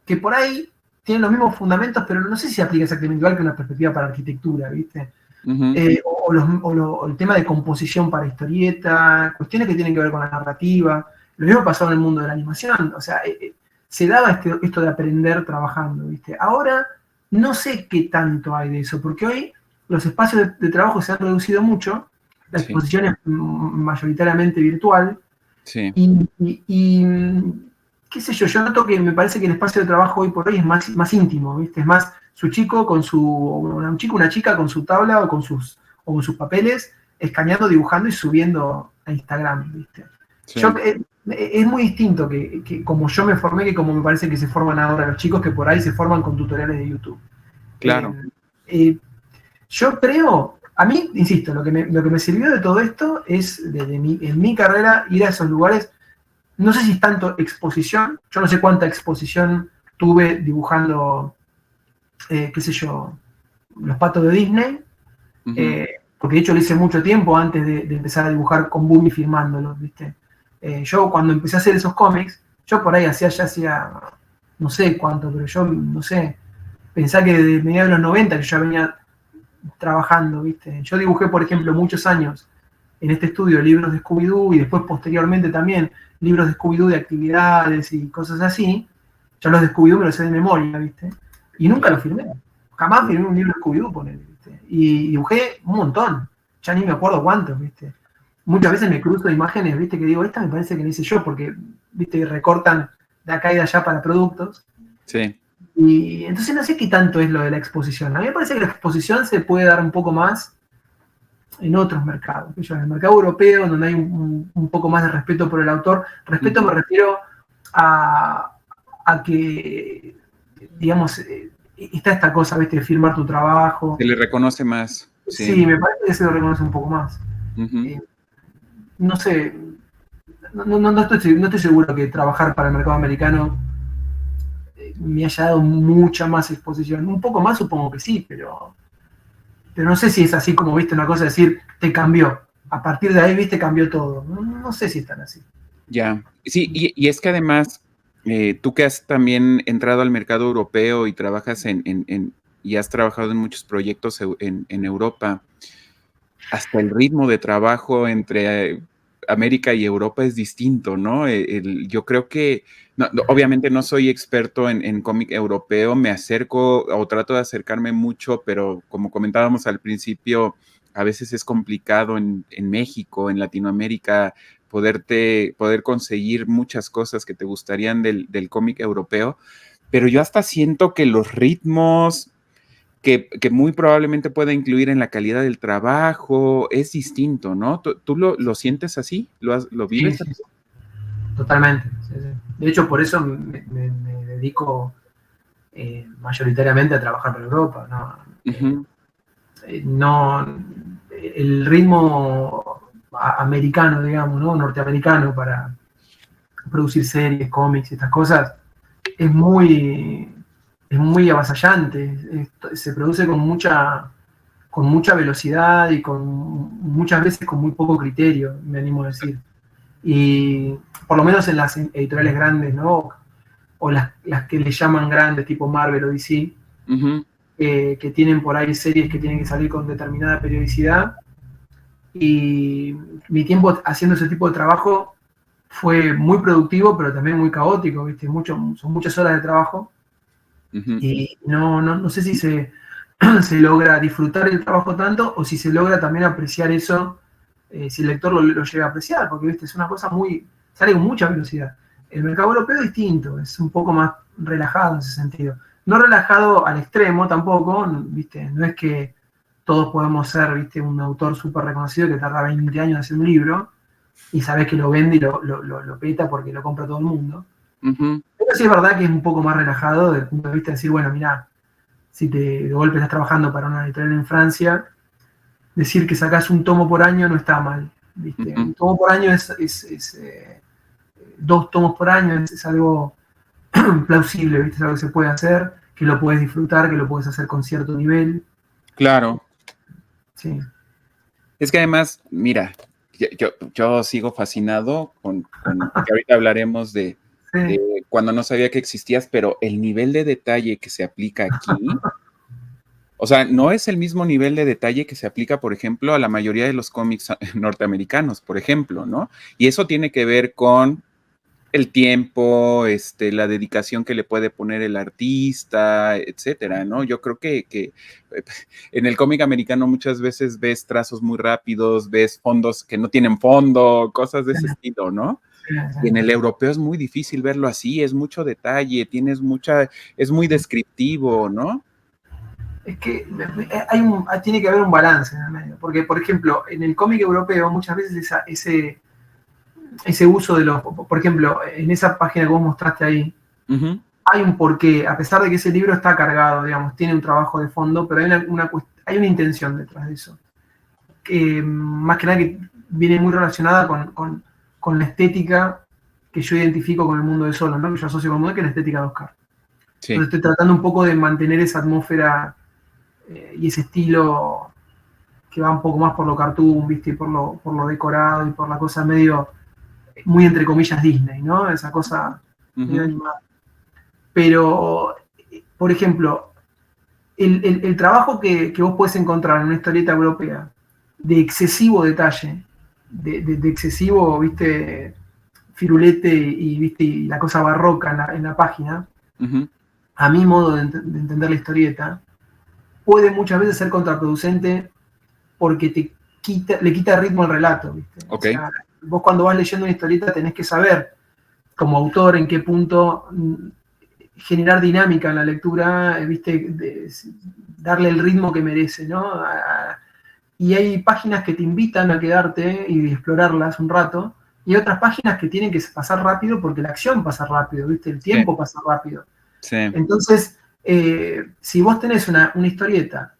que por ahí tiene los mismos fundamentos, pero no sé si se aplica exactamente igual que una perspectiva para arquitectura, ¿viste? O el tema de composición para historieta, cuestiones que tienen que ver con la narrativa. Lo mismo pasó en el mundo de la animación, o sea, se daba esto de aprender trabajando, ¿viste? Ahora no sé qué tanto hay de eso, porque hoy los espacios de trabajo se han reducido mucho, la exposición es mayoritariamente virtual, y qué sé yo noto que me parece que el espacio de trabajo hoy por hoy es más íntimo, ¿viste? Es más un chico, una chica con su tabla o con sus papeles, escaneando, dibujando y subiendo a Instagram, ¿viste? Sí. Es muy distinto que como yo me formé, que como me parece que se forman ahora los chicos que por ahí se forman con tutoriales de YouTube. Claro. Yo creo, a mí, insisto, lo que me sirvió de todo esto es, en mi carrera, ir a esos lugares. No sé si es tanto exposición, yo no sé cuánta exposición tuve dibujando, qué sé yo, los patos de Disney, porque de hecho lo hice mucho tiempo antes de empezar a dibujar con Boom y filmándolos, ¿viste? Yo cuando empecé a hacer esos cómics, yo por ahí hacía, no sé cuánto, pero yo, no sé, pensá que desde mediados de los 90 que yo ya venía trabajando, ¿viste? Yo dibujé, por ejemplo, muchos años en este estudio libros de Scooby-Doo y después posteriormente también libros de Scooby-Doo de actividades y cosas así. Yo los de Scooby-Doo me los sé de memoria, ¿viste? Y nunca los firmé. Jamás firmé un libro de Scooby-Doo, ponele, ¿viste? Y dibujé un montón. Ya ni me acuerdo cuántos, ¿viste? Muchas veces me cruzo imágenes, ¿viste? Que digo, esta me parece que la hice yo, porque, ¿viste? Recortan de acá y de allá para productos. Sí. Y entonces no sé qué tanto es lo de la exposición. A mí me parece que la exposición se puede dar un poco más en otros mercados. En el mercado europeo, donde hay un poco más de respeto por el autor. Respeto me refiero a que, digamos, está esta cosa, ¿viste? De firmar tu trabajo. Se le reconoce más. Sí, me parece que se lo reconoce un poco más. No sé, no estoy seguro que trabajar para el mercado americano me haya dado mucha más exposición. Un poco más supongo que sí, pero no sé si es así como, viste, una cosa de decir, te cambió. A partir de ahí, viste, cambió todo. No sé si es tan así. Ya, sí, y es que además, tú que has también entrado al mercado europeo y trabajas y has trabajado en muchos proyectos en Europa, hasta el ritmo de trabajo entre América y Europa es distinto, ¿no? Yo creo que, obviamente no soy experto en cómic europeo, me acerco o trato de acercarme mucho, pero como comentábamos al principio, a veces es complicado en México, en Latinoamérica, poder conseguir muchas cosas que te gustarían del cómic europeo, pero yo hasta siento que los ritmos que muy probablemente pueda incluir en la calidad del trabajo, es distinto, ¿no? ¿Tú lo sientes así? ¿Lo Sí, vives sí, así? totalmente. Sí, sí. De hecho, por eso me dedico mayoritariamente a trabajar para Europa, ¿no? Ujú, No, el ritmo americano, digamos, ¿no? Norteamericano para producir series, cómics y estas cosas, es muy, es muy avasallante. Se produce con mucha velocidad y muchas veces con muy poco criterio, me animo a decir. Y por lo menos en las editoriales grandes, ¿no? O las que le llaman grandes, tipo Marvel o DC, ujú, que tienen por ahí series que tienen que salir con determinada periodicidad. Y mi tiempo haciendo ese tipo de trabajo fue muy productivo, pero también muy caótico, ¿viste? Son muchas horas de trabajo ujú. y no sé si se logra disfrutar el trabajo tanto o si se logra también apreciar eso, si el lector lo llega a apreciar, porque ¿viste? Es una cosa sale con mucha velocidad. El mercado europeo es distinto, es un poco más relajado en ese sentido. No relajado al extremo tampoco, ¿viste? No es que todos podemos ser, ¿viste? Un autor súper reconocido que tarda 20 años en hacer un libro y sabes que lo vende y lo peta porque lo compra todo el mundo. Ujú. Pero sí es verdad que es un poco más relajado desde el punto de vista de decir, bueno, mira, si de golpe estás trabajando para una editorial en Francia, decir que sacas un tomo por año no está mal. ¿Viste? Ujú. Un tomo por año dos tomos por año, es algo plausible, ¿viste? Es algo que se puede hacer, que lo puedes disfrutar, que lo puedes hacer con cierto nivel. Claro. Sí, Es que además, mira, yo sigo fascinado porque ahorita hablaremos de sí, cuando no sabía que existías, pero el nivel de detalle que se aplica aquí, o sea, no es el mismo nivel de detalle que se aplica, por ejemplo, a la mayoría de los cómics norteamericanos, por ejemplo, ¿no? Y eso tiene que ver con el tiempo, la dedicación que le puede poner el artista, etcétera, ¿no? Yo creo que en el cómic americano muchas veces ves trazos muy rápidos, ves fondos que no tienen fondo, cosas de sí, ese estilo, ¿no? sí, sí. Y en el europeo es muy difícil verlo así, es mucho detalle, es muy descriptivo, ¿no? Es que tiene que haber un balance en el medio. Porque, por ejemplo, en el cómic europeo muchas veces ese uso de los... Por ejemplo, en esa página que vos mostraste ahí, Ujú, hay un porqué, a pesar de que ese libro está cargado, digamos, tiene un trabajo de fondo, pero hay una intención detrás de eso. Que, más que nada que viene muy relacionada con la estética que yo identifico con el mundo de Solo, ¿no? Que yo asocio con el mundo, que es la estética de Oscar. sí. Entonces estoy tratando un poco de mantener esa atmósfera y ese estilo que va un poco más por lo cartoon, ¿viste? Y por lo decorado y por la cosa medio, muy entre comillas, Disney, ¿no? Esa cosa medio Ujú, animada. Pero, por ejemplo, el trabajo que vos podés encontrar en una historieta europea de excesivo detalle, de excesivo, ¿viste? Firulete y, ¿viste? Y la cosa barroca en la página, ujú, a mi modo de entender la historieta, puede muchas veces ser contraproducente porque le quita ritmo al relato, ¿viste? O ok, sea, vos cuando vas leyendo una historieta tenés que saber, como autor, en qué punto generar dinámica en la lectura, ¿viste? Darle el ritmo que merece, ¿no? Y hay páginas que te invitan a quedarte y explorarlas un rato, y hay otras páginas que tienen que pasar rápido porque la acción pasa rápido, ¿viste? El sí, tiempo pasa rápido. sí, Entonces, si vos tenés una historieta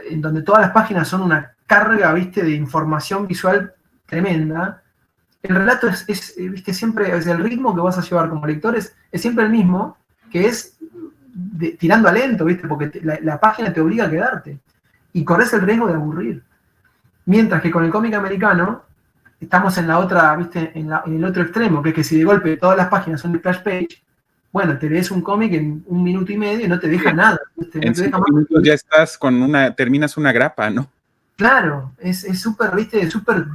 en donde todas las páginas son una carga, viste, de información visual tremenda, el relato viste, siempre, es el ritmo que vas a llevar como lector es siempre el mismo, que es tirando a lento, viste, porque la página te obliga a quedarte y corres el riesgo de aburrir. Mientras que con el cómic americano estamos en la otra, viste, en el otro extremo, que es que si de golpe todas las páginas son de splash page, bueno, te lees un cómic en 1 minuto y medio y no te deja nada, ¿viste? En No te deja 5 más. minutos ya estás terminas una grapa, ¿no? Claro, es súper, viste, súper,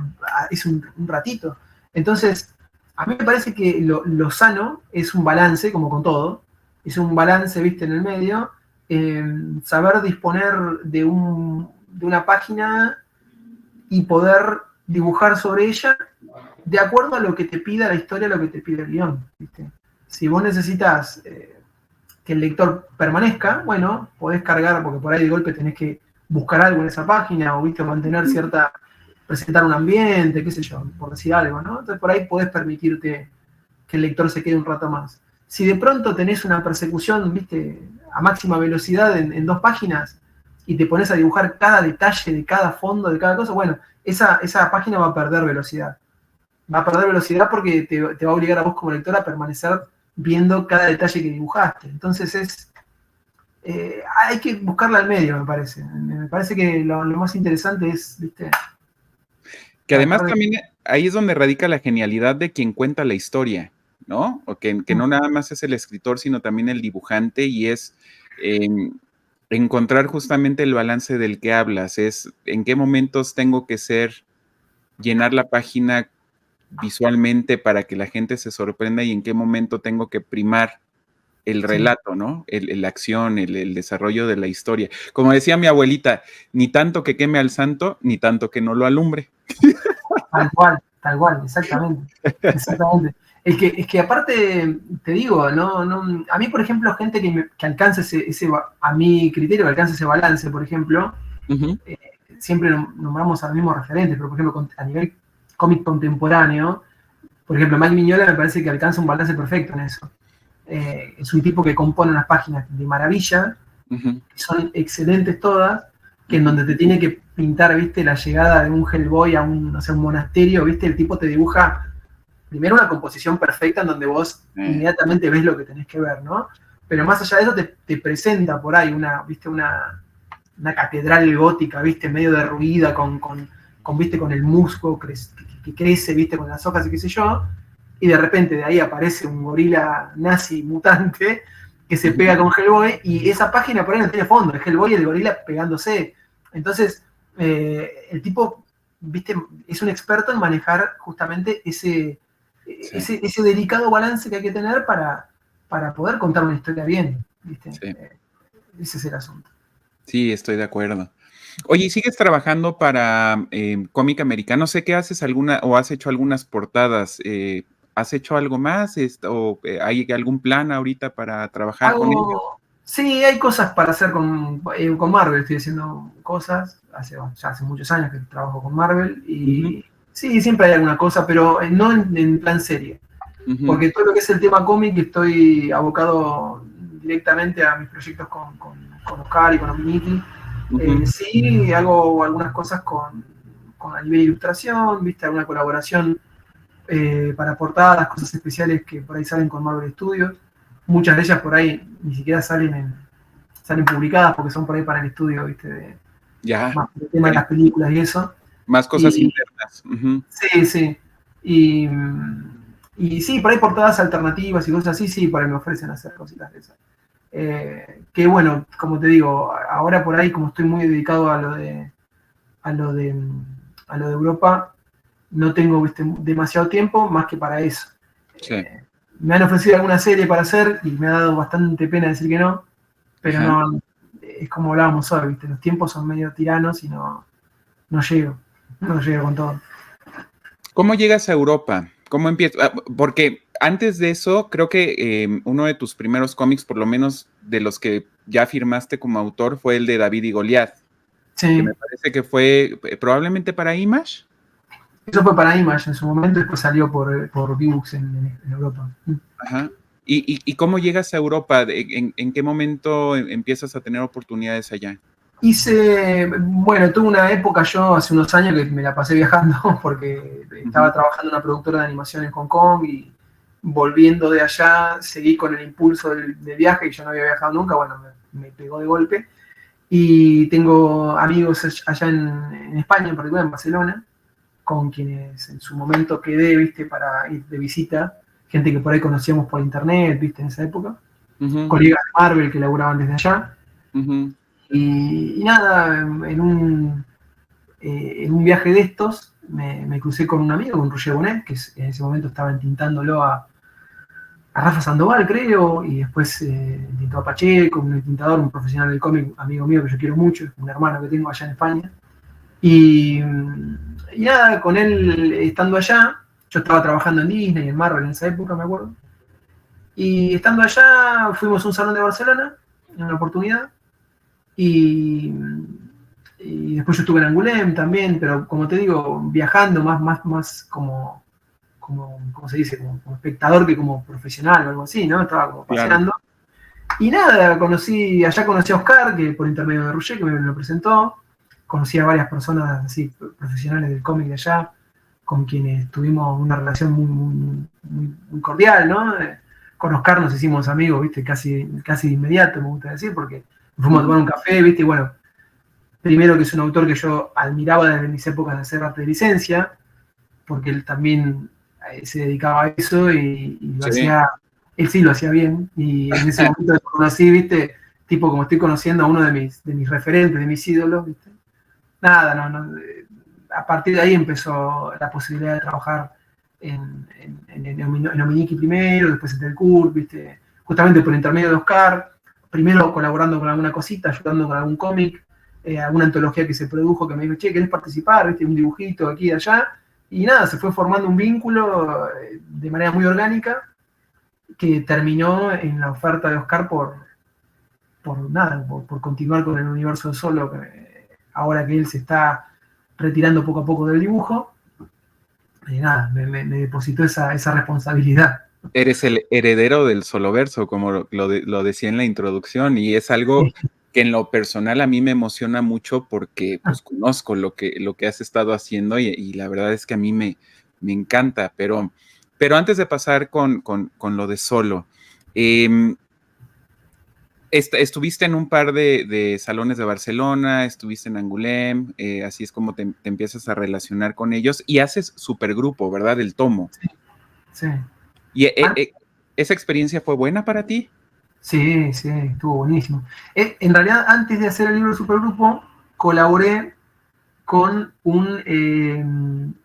es un ratito. Entonces, a mí me parece que lo sano es un balance, como con todo, es un balance, viste, en el medio, saber disponer de una página y poder dibujar sobre ella de acuerdo a lo que te pida la historia, lo que te pide el guión, ¿viste? Si vos necesitas que el lector permanezca, bueno, podés cargar, porque por ahí de golpe tenés que buscar algo en esa página, o viste, mantener cierta, presentar un ambiente, qué sé yo, por decir algo, ¿no? Entonces por ahí podés permitirte que el lector se quede un rato más. Si de pronto tenés una persecución, viste, a máxima velocidad en 2 páginas, y te pones a dibujar cada detalle de cada fondo, de cada cosa, bueno, esa página va a perder velocidad. Va a perder velocidad porque te va a obligar a vos como lector a permanecer viendo cada detalle que dibujaste. Entonces hay que buscarla al medio, me parece. Me parece que lo más interesante es, ¿viste? Que además también ahí es donde radica la genialidad de quien cuenta la historia, ¿no? O que no nada más es el escritor, sino también el dibujante, y es encontrar justamente el balance del que hablas, es en qué momentos tengo que llenar la página visualmente para que la gente se sorprenda y en qué momento tengo que primar el relato, ¿no? La acción, el desarrollo de la historia. Como decía mi abuelita, ni tanto que queme al santo, ni tanto que no lo alumbre. Tal cual, exactamente. Exactamente. Es que aparte, te digo, a mí, por ejemplo, gente que alcance a mi criterio, que alcance ese balance, por ejemplo, siempre nombramos a los mismos referentes, pero por ejemplo, a nivel cómic contemporáneo, por ejemplo, Mike Mignola me parece que alcanza un balance perfecto en eso. Es un tipo que compone unas páginas de maravilla, que son excelentes todas, que en donde te tiene que pintar, viste, la llegada de un Hellboy a un monasterio, viste, el tipo te dibuja primero una composición perfecta en donde vos inmediatamente ves lo que tenés que ver, ¿no? Pero más allá de eso te presenta por ahí viste, una catedral gótica, viste, medio derruida, viste, con el musgo que crece, viste, con las hojas y qué sé yo, y de repente de ahí aparece un gorila nazi mutante que se pega con Hellboy, y esa página por ahí no tiene fondo, es Hellboy y el gorila pegándose. Entonces, el tipo, viste, es un experto en manejar justamente ese delicado balance que hay que tener para poder contar una historia bien, ¿viste? Sí. Ese es el asunto. Sí, estoy de acuerdo. Oye, ¿y sigues trabajando para cómic americano? Sé que haces has hecho algunas portadas. ¿Has hecho algo más? ¿O hay algún plan ahorita para trabajar con ellos? Sí, hay cosas para hacer con Marvel. Estoy haciendo cosas. Ya hace muchos años que trabajo con Marvel. Y sí, siempre hay alguna cosa, pero no en plan serie. Porque todo lo que es el tema cómic estoy abocado directamente a mis proyectos con Oscar y con Ominiki. Sí, hago algunas cosas a nivel de ilustración, viste, alguna colaboración para portadas, cosas especiales que por ahí salen con Marvel Studios. Muchas de ellas por ahí ni siquiera salen publicadas porque son por ahí para el estudio, viste, más por el tema de las películas y eso. Más cosas internas. Sí, sí. Y sí, por ahí portadas alternativas y cosas así, sí, por ahí me ofrecen hacer cositas de esas. Que bueno, como te digo, ahora por ahí como estoy muy dedicado a lo de Europa, no tengo, viste, demasiado tiempo más que para eso. Sí. Me han ofrecido alguna serie para hacer y me ha dado bastante pena decir que no, pero no, es como hablábamos hoy, viste, los tiempos son medio tiranos y no llego con todo. ¿Cómo llegas a Europa? ¿Cómo empiezas? Porque antes de eso, creo que uno de tus primeros cómics, por lo menos de los que ya firmaste como autor, fue el de David y Goliat. Sí. Que me parece que fue probablemente para Image. Eso fue para Image en su momento, después salió por V-Books en Europa. Ajá. ¿Y cómo llegas a Europa? ¿En qué momento empiezas a tener oportunidades allá? Bueno, tuve una época yo hace unos años que me la pasé viajando porque estaba trabajando en una productora de animación en Hong Kong y volviendo de allá seguí con el impulso del viaje, que yo no había viajado nunca, bueno, me pegó de golpe. Y tengo amigos allá en España, en particular en Barcelona, con quienes en su momento quedé, viste, para ir de visita, gente que por ahí conocíamos por internet, viste, en esa época, colegas de Marvel que laburaban desde allá. Y nada, en un viaje de estos me crucé con un amigo, con Roger Bonet, que en ese momento estaba entintándolo a Rafa Sandoval, creo, y después tintó a Pacheco, un tintador, un profesional del cómic, amigo mío que yo quiero mucho, un hermano que tengo allá en España. Y nada, con él estando allá, yo estaba trabajando en Disney, en Marvel en esa época, me acuerdo. Y estando allá, fuimos a un salón de Barcelona, en una oportunidad, y después yo estuve en Angoulême también, pero como te digo, viajando más como ¿cómo se dice? Como espectador que como profesional o algo así, ¿no? Estaba como paseando. Claro. Y nada, allá conocí a Oscar, que por intermedio de Roger, que me lo presentó. Conocí a varias personas así, profesionales del cómic de allá, con quienes tuvimos una relación muy cordial, ¿no? Con Oscar nos hicimos amigos, ¿viste? Casi de inmediato, me gusta decir, porque nos fuimos a tomar un café, ¿viste? Y bueno, primero que es un autor que yo admiraba desde mis épocas de hacer arte de licencia, porque él también se dedicaba a eso y lo hacía, él sí lo hacía bien, y en ese momento lo conocí, ¿viste? Tipo como estoy conociendo a uno de mis referentes, de mis ídolos, ¿viste? Nada, a partir de ahí empezó la posibilidad de trabajar en Ominiki primero, después en Telcur, ¿viste? Justamente por intermedio de Oscar, primero colaborando con alguna cosita, ayudando con algún cómic, alguna antología que se produjo que me dijo, che, ¿querés participar? ¿Viste? Un dibujito aquí y allá. Y nada, se fue formando un vínculo de manera muy orgánica que terminó en la oferta de Oscar por continuar con el universo solo, ahora que él se está retirando poco a poco del dibujo. Y nada, me depositó esa responsabilidad. Eres el heredero del Soloverso, como lo decía en la introducción, y es algo que en lo personal a mí me emociona mucho porque pues conozco lo que has estado haciendo y la verdad es que a mí me encanta, pero antes de pasar con lo de Solo, estuviste en un par de salones de Barcelona, estuviste en Angoulême, así es como te empiezas a relacionar con ellos y haces supergrupo, ¿verdad? El Tomo. Sí. ¿Y esa experiencia fue buena para ti? Sí, estuvo buenísimo. En realidad, antes de hacer el libro de Supergrupo, colaboré con un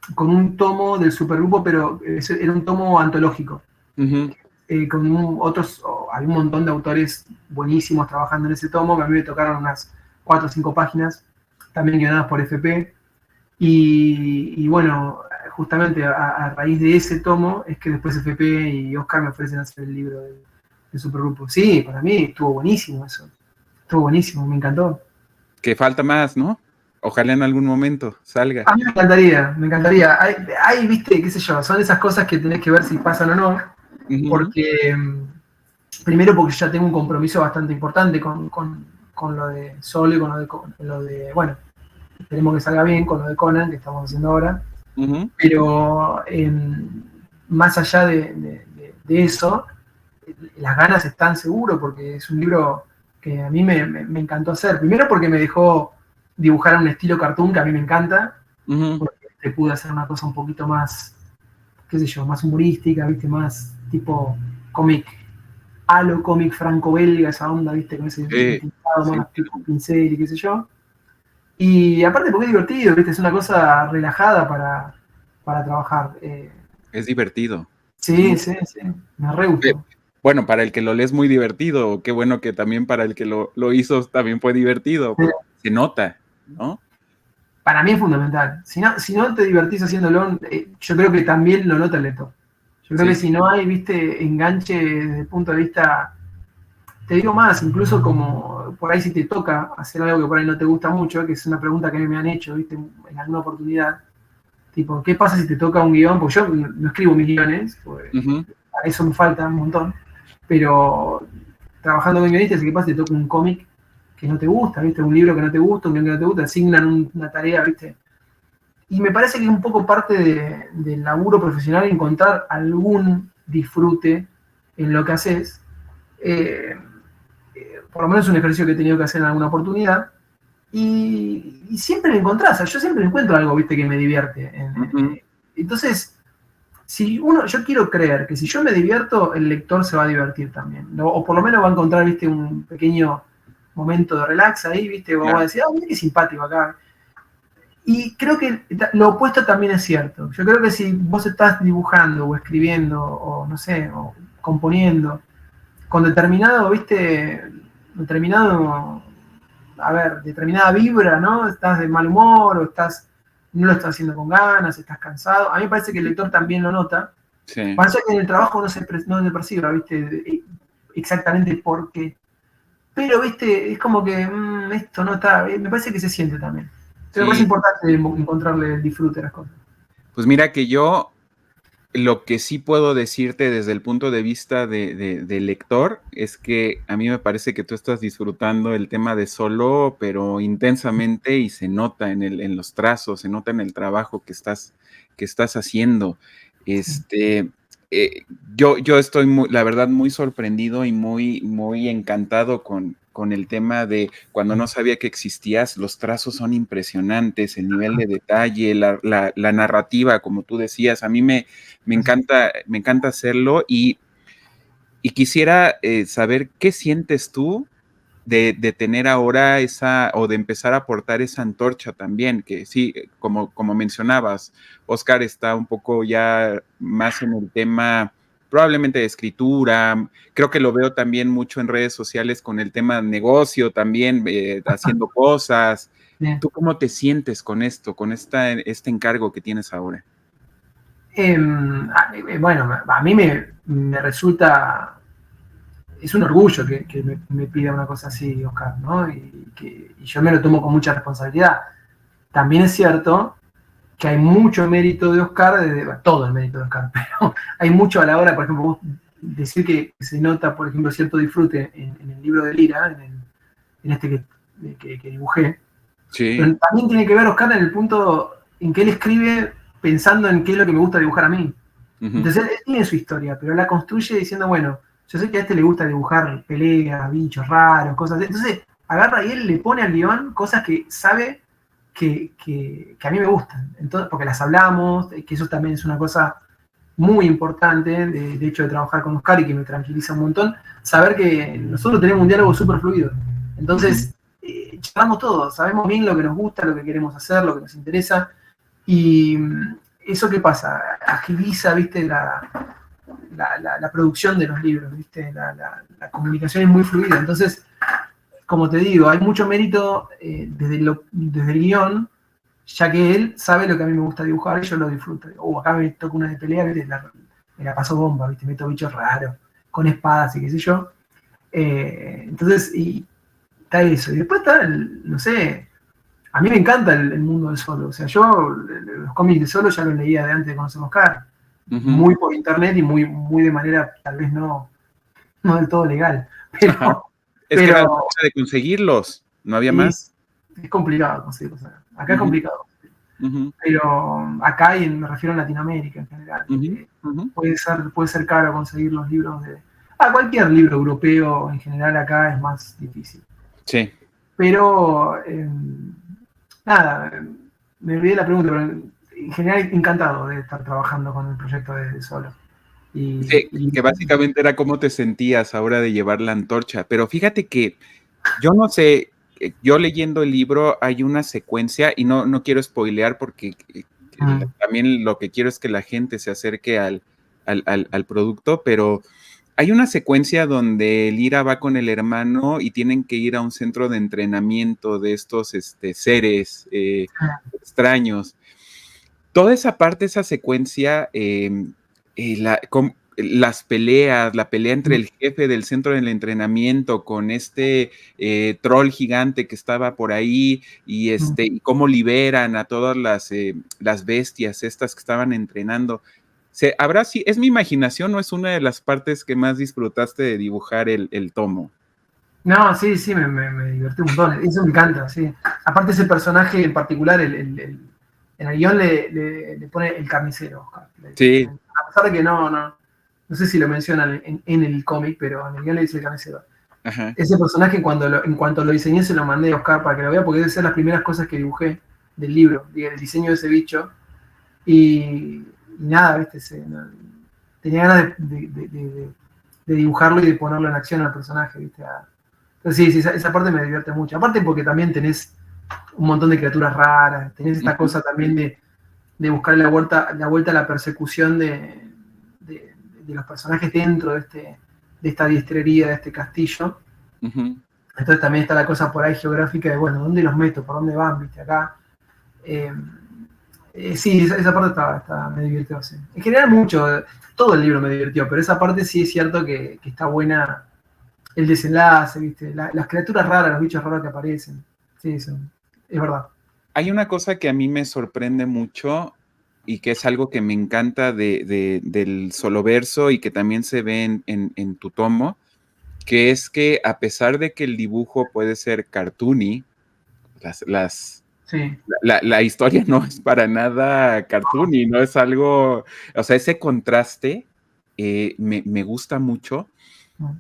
tomo del Supergrupo, pero era un tomo antológico. Con había un montón de autores buenísimos trabajando en ese tomo, que a mí me tocaron unas 4 o 5 páginas, también guionadas por FP. Y bueno, justamente a raíz de ese tomo es que después FP y Oscar me ofrecen hacer el libro de Supergrupo. Sí, para mí estuvo buenísimo eso. Estuvo buenísimo, me encantó. Que falta más, ¿no? Ojalá en algún momento salga. A mí me encantaría. Hay, viste, qué sé yo, son esas cosas que tenés que ver si pasan o no. Porque, primero porque ya tengo un compromiso bastante importante con lo de Solo y con lo de, bueno, esperemos que salga bien con lo de Conan, que estamos haciendo ahora. Pero más allá de eso, las ganas están seguro, porque es un libro que a mí me encantó hacer. Primero porque me dejó dibujar en un estilo cartoon que a mí me encanta, porque te pude hacer una cosa un poquito más, qué sé yo, más humorística, viste, más tipo cómic, cómic franco-belga, esa onda, viste, con ese pintado más tipo pincel y qué sé yo. Y aparte porque es divertido, ¿viste? Es una cosa relajada para trabajar. Es divertido. Sí, me re gustó. Bueno, para el que lo lee es muy divertido, qué bueno que también para el que lo hizo también fue divertido, porque se nota, ¿no? Para mí es fundamental. Si no te divertís haciéndolo, yo creo que también lo nota el lector. Yo creo que si no hay, viste, enganche desde el punto de vista, te digo más, incluso como por ahí si te toca hacer algo que por ahí no te gusta mucho, que es una pregunta que me han hecho, viste, en alguna oportunidad, tipo, ¿qué pasa si te toca un guión? Porque yo no escribo mis guiones, porque para eso me falta un montón, pero trabajando con guionistas, ¿qué pasa si te toca un cómic no te gusta, ¿viste? Un libro que no te gusta, un guión que no te gusta, asignan una tarea, ¿viste? Y me parece que es un poco parte del laburo profesional encontrar algún disfrute en lo que haces. Por lo menos es un ejercicio que he tenido que hacer en alguna oportunidad. Y siempre lo encontrás, o sea, yo siempre encuentro algo, ¿viste? Que me divierte. Entonces, yo quiero creer que si yo me divierto, el lector se va a divertir también, ¿no? O por lo menos va a encontrar, ¿viste? Un pequeño momento de relax ahí, ¿viste? O va a decir, mira qué simpático acá. Y creo que lo opuesto también es cierto. Yo creo que si vos estás dibujando o escribiendo o no sé, o componiendo con determinado, ¿viste? Determinada vibra, ¿no? Estás de mal humor o no lo estás haciendo con ganas, estás cansado. A mí me parece que el lector también lo nota. Sí. Parece que en el trabajo no se perciba, ¿viste? Exactamente por qué. Pero, ¿viste? Es como que esto no está. Me parece que se siente también. Pero me parece importante encontrarle el disfrute a las cosas. Pues mira que yo lo que sí puedo decirte desde el punto de vista de lector es que a mí me parece que tú estás disfrutando el tema de Solo, pero intensamente, y se nota en los trazos, se nota en el trabajo que estás haciendo. Yo estoy la verdad muy sorprendido y muy encantado con el tema de cuando no sabía que existías. Los trazos son impresionantes, el nivel de detalle, la narrativa, como tú decías. A mí me encanta hacerlo y quisiera saber qué sientes tú de tener ahora o de empezar a aportar esa antorcha también, que sí, como mencionabas, Oscar está un poco ya más en el tema probablemente de escritura. Creo que lo veo también mucho en redes sociales con el tema de negocio también, haciendo cosas. Bien. ¿Tú cómo te sientes con esto, con este encargo que tienes ahora? Bueno, a mí me resulta, es un orgullo que me pida una cosa así, Oscar, ¿no? Y yo me lo tomo con mucha responsabilidad. También es cierto que hay mucho mérito de Oscar, todo el mérito de Oscar, pero hay mucho a la hora, por ejemplo, vos decir que se nota, por ejemplo, cierto disfrute en el libro de Lira, en este que dibujé. Sí. Pero también tiene que ver Oscar en el punto en que él escribe pensando en qué es lo que me gusta dibujar a mí. Entonces él tiene su historia, pero la construye diciendo, bueno, yo sé que a este le gusta dibujar peleas, bichos raros, cosas así. Entonces agarra y él le pone al guión cosas que sabe que a mí me gustan. Entonces, porque las hablamos, que eso también es una cosa muy importante, de hecho de trabajar con Oscar y que me tranquiliza un montón, saber que nosotros tenemos un diálogo súper fluido. Entonces, charlamos todo, sabemos bien lo que nos gusta, lo que queremos hacer, lo que nos interesa. Y eso, ¿qué pasa? Agiliza, ¿viste? La producción de los libros, ¿viste? La comunicación es muy fluida. Entonces, como te digo, hay mucho mérito desde el guión, ya que él sabe lo que a mí me gusta dibujar y yo lo disfruto. Acá me toca una de pelea, ¿viste? Me la paso bomba, ¿viste? Meto bichos raros, con espadas y qué sé yo. Entonces, y está eso. Y después está, no sé, a mí me encanta el mundo del Solo. O sea, yo los cómics de Solo ya los leía de antes de conocer a Oscar. Muy por internet y muy de manera tal vez no del todo legal. Pero, es que era la manera de conseguirlos, no había más. Es complicado conseguirlos. Acá es complicado. Pero acá, y me refiero a Latinoamérica en general, puede ser caro conseguir los libros cualquier libro europeo en general acá es más difícil. Sí. Pero, nada, me olvidé la pregunta, pero en general encantado de estar trabajando con el proyecto de Solo. Que básicamente era cómo te sentías ahora de llevar la antorcha. Pero fíjate que yo no sé, yo leyendo el libro hay una secuencia, y no quiero spoilear porque también lo que quiero es que la gente se acerque al producto, pero hay una secuencia donde Lira va con el hermano y tienen que ir a un centro de entrenamiento de estos seres extraños. Toda esa parte, esa secuencia, las peleas, la pelea entre el jefe del centro del entrenamiento con este troll gigante que estaba por ahí y cómo liberan a todas las bestias estas que estaban entrenando. ¿Es mi imaginación o es una de las partes que más disfrutaste de dibujar el tomo? No, sí, sí, me divertí un montón. Eso me encanta, sí. Aparte ese personaje en particular, en el guión le pone el carnicero, Oscar. Sí, A pesar de que no sé si lo mencionan en el cómic, pero en el guión le dice el carnicero. ajá. Ese personaje en cuanto lo diseñé se lo mandé a Oscar para que lo vea, porque debe ser las primeras cosas que dibujé del libro, el diseño de ese bicho. Y nada, viste, tenía ganas de dibujarlo y de ponerlo en acción al personaje, viste. Entonces, sí, esa parte me divierte mucho. Aparte porque también tenés un montón de criaturas raras, tenés esta Ujú, cosa también de buscar la vuelta a la persecución de los personajes dentro de esta diestrería, de este castillo. ujú. Entonces también está la cosa por ahí geográfica de, bueno, ¿dónde los meto? ¿Por dónde van? ¿Viste? Acá. Eh, sí, esa parte me divirtió. Sí. En general mucho, todo el libro me divirtió, pero esa parte sí es cierto que está buena el desenlace, ¿viste? Las criaturas raras, los bichos raros que aparecen. Sí, es verdad. Hay una cosa que a mí me sorprende mucho y que es algo que me encanta del solo verso y que también se ve en tu tomo, que es que a pesar de que el dibujo puede ser cartoony, las Sí. la historia no es para nada cartoony, no es algo, o sea, ese contraste me gusta mucho,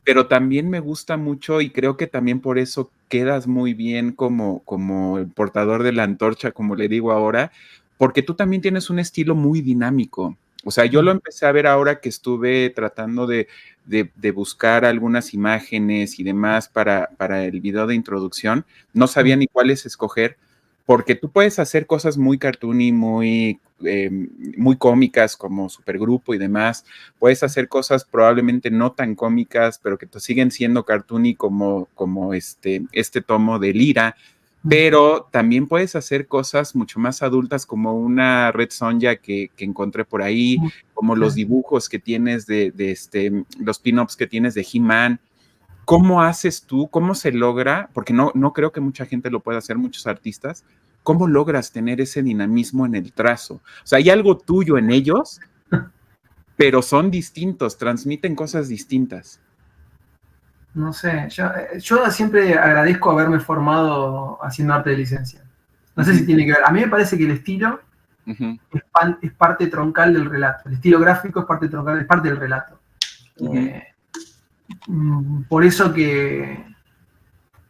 pero también me gusta mucho y creo que también por eso quedas muy bien como el portador de la antorcha, como le digo ahora, porque tú también tienes un estilo muy dinámico. O sea, yo lo empecé a ver ahora que estuve tratando de buscar algunas imágenes y demás para el video de introducción. No sabía ni cuáles escoger, porque tú puedes hacer cosas muy cartoony, muy cómicas como supergrupo y demás. Puedes hacer cosas probablemente no tan cómicas, pero que siguen siendo cartoony como este tomo de Lira, pero también puedes hacer cosas mucho más adultas como una Red Sonja que encontré por ahí, como los dibujos que tienes los pin-ups que tienes de He-Man. ¿Cómo haces tú? ¿Cómo se logra? Porque no creo que mucha gente lo pueda hacer, muchos artistas. ¿Cómo logras tener ese dinamismo en el trazo? O sea, hay algo tuyo en ellos, pero son distintos, transmiten cosas distintas. No sé, yo siempre agradezco haberme formado haciendo arte de licencia. No sé si Ujú, tiene que ver. A mí me parece que el estilo ujú, es parte troncal del relato. El estilo gráfico es parte troncal, es parte del relato. ujú, Eh, por eso que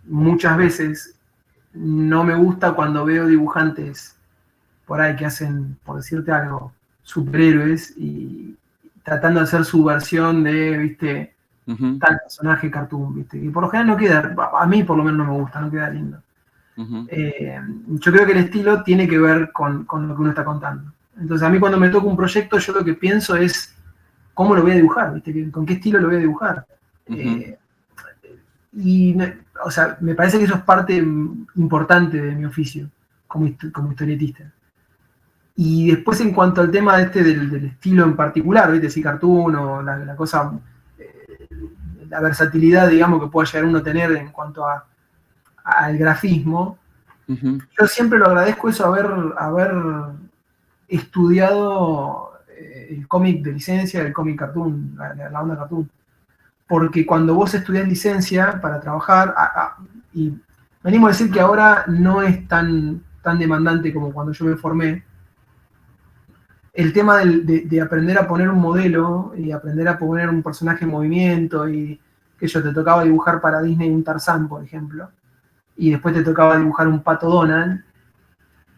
muchas veces no me gusta cuando veo dibujantes por ahí que hacen, por decirte algo, superhéroes y tratando de hacer su versión de, viste, ujú, tal personaje cartoon, viste, y por lo general no queda, a mí por lo menos no me gusta, no queda lindo. ujú, Yo creo que el estilo tiene que ver con lo que uno está contando. Entonces a mí cuando me toca un proyecto yo lo que pienso es cómo lo voy a dibujar, ¿viste? Con qué estilo lo voy a dibujar. ujú, Eh, y, o sea, me parece que eso es parte importante de mi oficio como historietista. Y después en cuanto al tema del estilo en particular, ¿viste? Si cartoon o la cosa, eh, la versatilidad, digamos, que pueda llegar uno a tener en cuanto al grafismo, ujú, yo siempre lo agradezco eso, haber estudiado el cómic de licencia, el cómic cartoon, la onda cartoon. Porque cuando vos estudiás licencia para trabajar, y me animo a decir que ahora no es tan demandante como cuando yo me formé, el tema de aprender a poner un modelo y aprender a poner un personaje en movimiento y que yo te tocaba dibujar para Disney un Tarzán, por ejemplo, y después te tocaba dibujar un Pato Donald,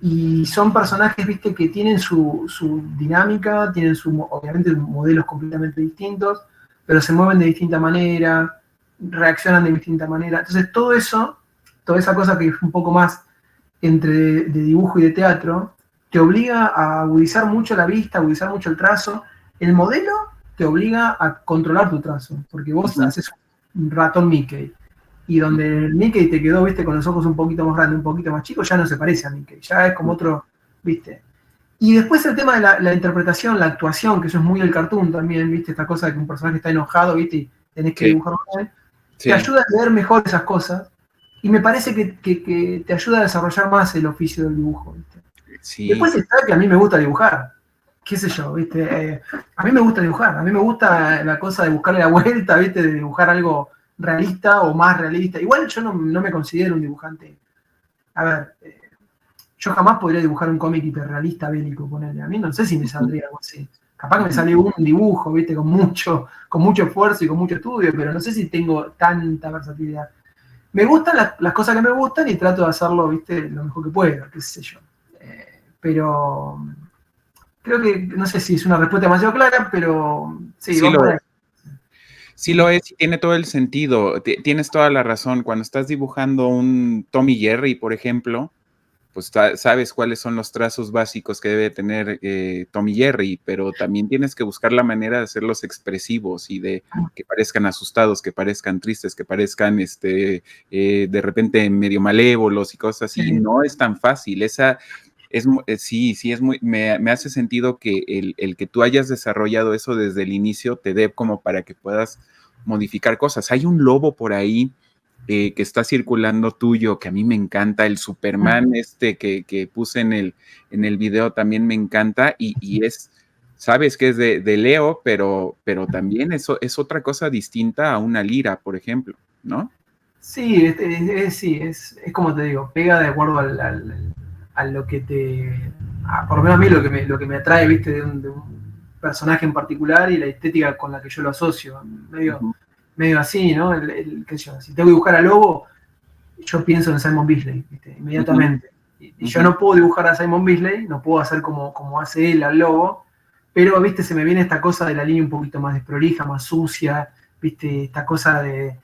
y son personajes, viste, que tienen su dinámica, tienen obviamente modelos completamente distintos, pero se mueven de distinta manera, reaccionan de distinta manera. Entonces todo eso, toda esa cosa que es un poco más entre de dibujo y de teatro, te obliga a agudizar mucho la vista, agudizar mucho el trazo. El modelo te obliga a controlar tu trazo, porque vos ujú, haces un ratón Mickey, y donde el Mickey te quedó, viste, con los ojos un poquito más grandes, un poquito más chicos, ya no se parece a Mickey, ya es como otro, viste. Y después el tema de la interpretación, la actuación, que eso es muy del cartoon también, viste, esta cosa de que un personaje está enojado, viste, y tenés que sí, dibujarlo bien, te sí, ayuda a leer mejor esas cosas, y me parece que te ayuda a desarrollar más el oficio del dibujo, viste. sí, Después está que a mí me gusta dibujar, qué sé yo, viste, a mí me gusta dibujar, a mí me gusta la cosa de buscarle la vuelta, viste, de dibujar algo realista o más realista. Igual yo no me considero un dibujante. A ver, yo jamás podría dibujar un cómic hiperrealista bélico, ponerle. A mí no sé si me saldría algo así. Capaz que me sale un dibujo, ¿viste? Con mucho esfuerzo y con mucho estudio, pero no sé si tengo tanta versatilidad. Me gustan las cosas que me gustan y trato de hacerlo, ¿viste? Lo mejor que puedo, qué sé yo. Pero creo que, no sé si es una respuesta demasiado clara, pero sí, Sí vamos lo por es. ahí. Sí lo es y tiene todo el sentido. Tienes toda la razón. Cuando estás dibujando un Tom y Jerry, por ejemplo, pues sabes cuáles son los trazos básicos que debe tener Tom y Jerry, pero también tienes que buscar la manera de hacerlos expresivos y de que parezcan asustados, que parezcan tristes, que parezcan de repente medio malévolos y cosas así. Sí. No es tan fácil. Sí, es muy, me hace sentido que el que tú hayas desarrollado eso desde el inicio te dé como para que puedas modificar cosas. Hay un lobo por ahí que está circulando tuyo, que a mí me encanta, el Superman que puse en el video también me encanta y sabes que es de Leo, pero también eso es otra cosa distinta a una lira, por ejemplo, ¿no? Sí, sí, es como te digo, pega de acuerdo a lo que por lo menos a mí lo que me atrae, viste, de un personaje en particular y la estética con la que yo lo asocio, medio así, ¿no? Qué sé yo, si tengo que dibujar a Lobo, yo pienso en Simon Bisley, ¿viste? Inmediatamente. Y yo no puedo dibujar a Simon Bisley, no puedo hacer como hace él al Lobo, pero, viste, se me viene esta cosa de la línea un poquito más desprolija, más sucia, viste, esta cosa de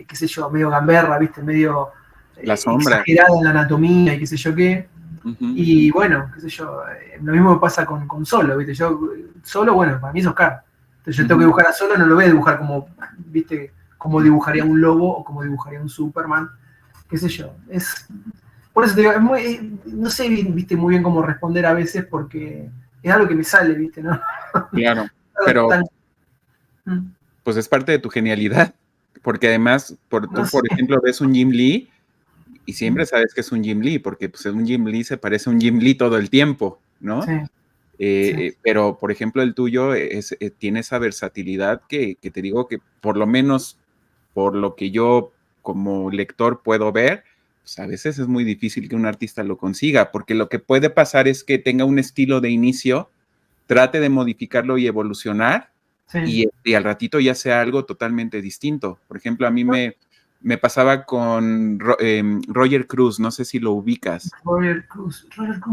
qué sé yo, medio gamberra, viste, medio exagerada en la anatomía y qué sé yo qué. Y bueno, qué sé yo, lo mismo me pasa con Solo, viste, yo Solo, bueno, para mí es Oscar. Entonces yo tengo que dibujar a Solo, no lo voy a dibujar como, viste, como dibujaría un lobo o como dibujaría un Superman, qué sé yo. Por eso te digo, no sé, viste, muy bien cómo responder a veces porque es algo que me sale, viste, ¿no? Claro, pero pues es parte de tu genialidad, porque además, por ejemplo, ves un Jim Lee y siempre sabes que es un Jim Lee, porque pues un Jim Lee se parece a un Jim Lee todo el tiempo, ¿no? Sí. Pero, por ejemplo, el tuyo tiene esa versatilidad que te digo que por lo menos por lo que yo como lector puedo ver, pues a veces es muy difícil que un artista lo consiga, porque lo que puede pasar es que tenga un estilo de inicio, trate de modificarlo y evolucionar, y al ratito ya sea algo totalmente distinto. Por ejemplo, a mí me pasaba con Roger Cruz, no sé si lo ubicas. Roger Cruz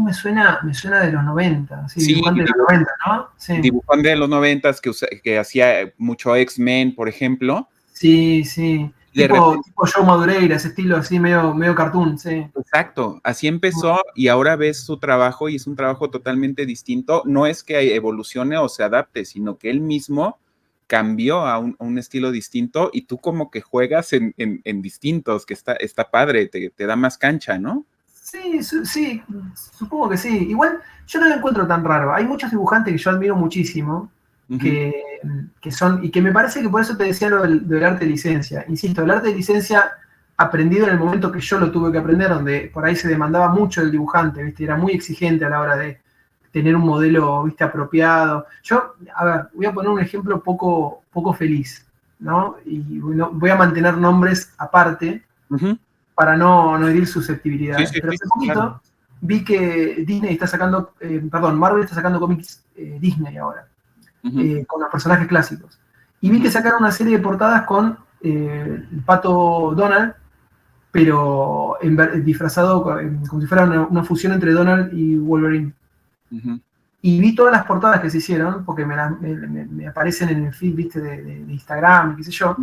me suena de los 90, sí, dibujante de los 90, ¿no? Sí. Dibujante de los 90 que hacía mucho X-Men, por ejemplo. Sí. Tipo Joe Madureira, ese estilo así medio cartoon, sí. Exacto, así empezó y ahora ves su trabajo y es un trabajo totalmente distinto. No es que evolucione o se adapte, sino que él mismo cambió a un estilo distinto y tú como que juegas en distintos, que está padre, te da más cancha, ¿no? Sí, supongo que sí. Igual yo no lo encuentro tan raro. Hay muchos dibujantes que yo admiro muchísimo, que son, y que me parece que por eso te decía lo del arte de licencia. Insisto, el arte de licencia aprendido en el momento que yo lo tuve que aprender, donde por ahí se demandaba mucho del dibujante, ¿viste? Era muy exigente a la hora de tener un modelo, ¿viste? Apropiado. Yo, a ver, voy a poner un ejemplo poco feliz, ¿no? Y voy a mantener nombres aparte para no herir susceptibilidades. Pero hace poquito vi que Disney está sacando, Marvel está sacando cómics Disney ahora, con los personajes clásicos. Y vi que sacaron una serie de portadas con el pato Donald, pero disfrazado como si fuera una fusión entre Donald y Wolverine. Y vi todas las portadas que se hicieron, porque me aparecen en el feed, ¿viste? De Instagram, qué sé yo.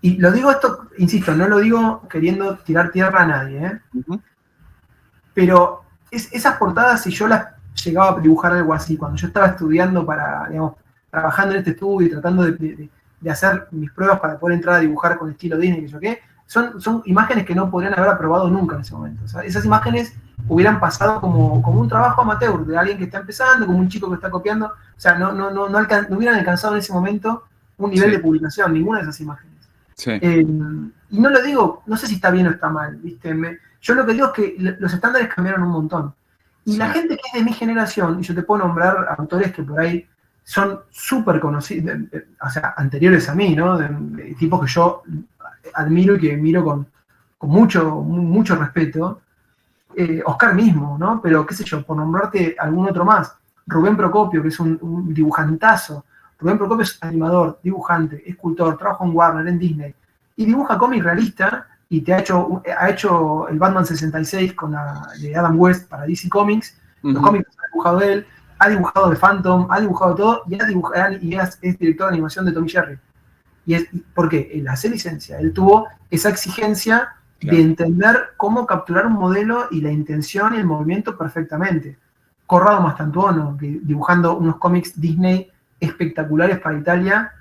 Y lo digo esto, insisto, no lo digo queriendo tirar tierra a nadie, pero esas portadas, si yo las llegaba a dibujar algo así, cuando yo estaba estudiando trabajando en este estudio y tratando de hacer mis pruebas para poder entrar a dibujar con estilo Disney, que yo qué, son imágenes que no podrían haber aprobado nunca en ese momento. O sea, esas imágenes hubieran pasado como un trabajo amateur de alguien que está empezando, como un chico que está copiando. O sea, no hubieran alcanzado en ese momento un nivel de publicación, ninguna de esas imágenes. Y no lo digo, no sé si está bien o está mal, ¿viste? Yo lo que digo es que los estándares cambiaron un montón. Y la gente que es de mi generación, y yo te puedo nombrar autores que por ahí son súper conocidos, o sea, anteriores a mí, ¿no? De tipos que yo admiro y que miro con mucho respeto. Oscar mismo, ¿no? Pero qué sé yo, por nombrarte algún otro más. Rubén Procopio, que es un dibujantazo. Rubén Procopio es animador, dibujante, escultor, trabaja en Warner, en Disney, y dibuja cómic realista, y ha hecho el Batman 66 de Adam West para DC Comics, los cómics que ha dibujado él, ha dibujado The Phantom, ha dibujado todo, y es director de animación de Tom y Jerry. ¿Por qué? Él hace licencia, él tuvo esa exigencia de entender cómo capturar un modelo y la intención y el movimiento perfectamente. Corrado Mastantuono, dibujando unos cómics Disney espectaculares para Italia,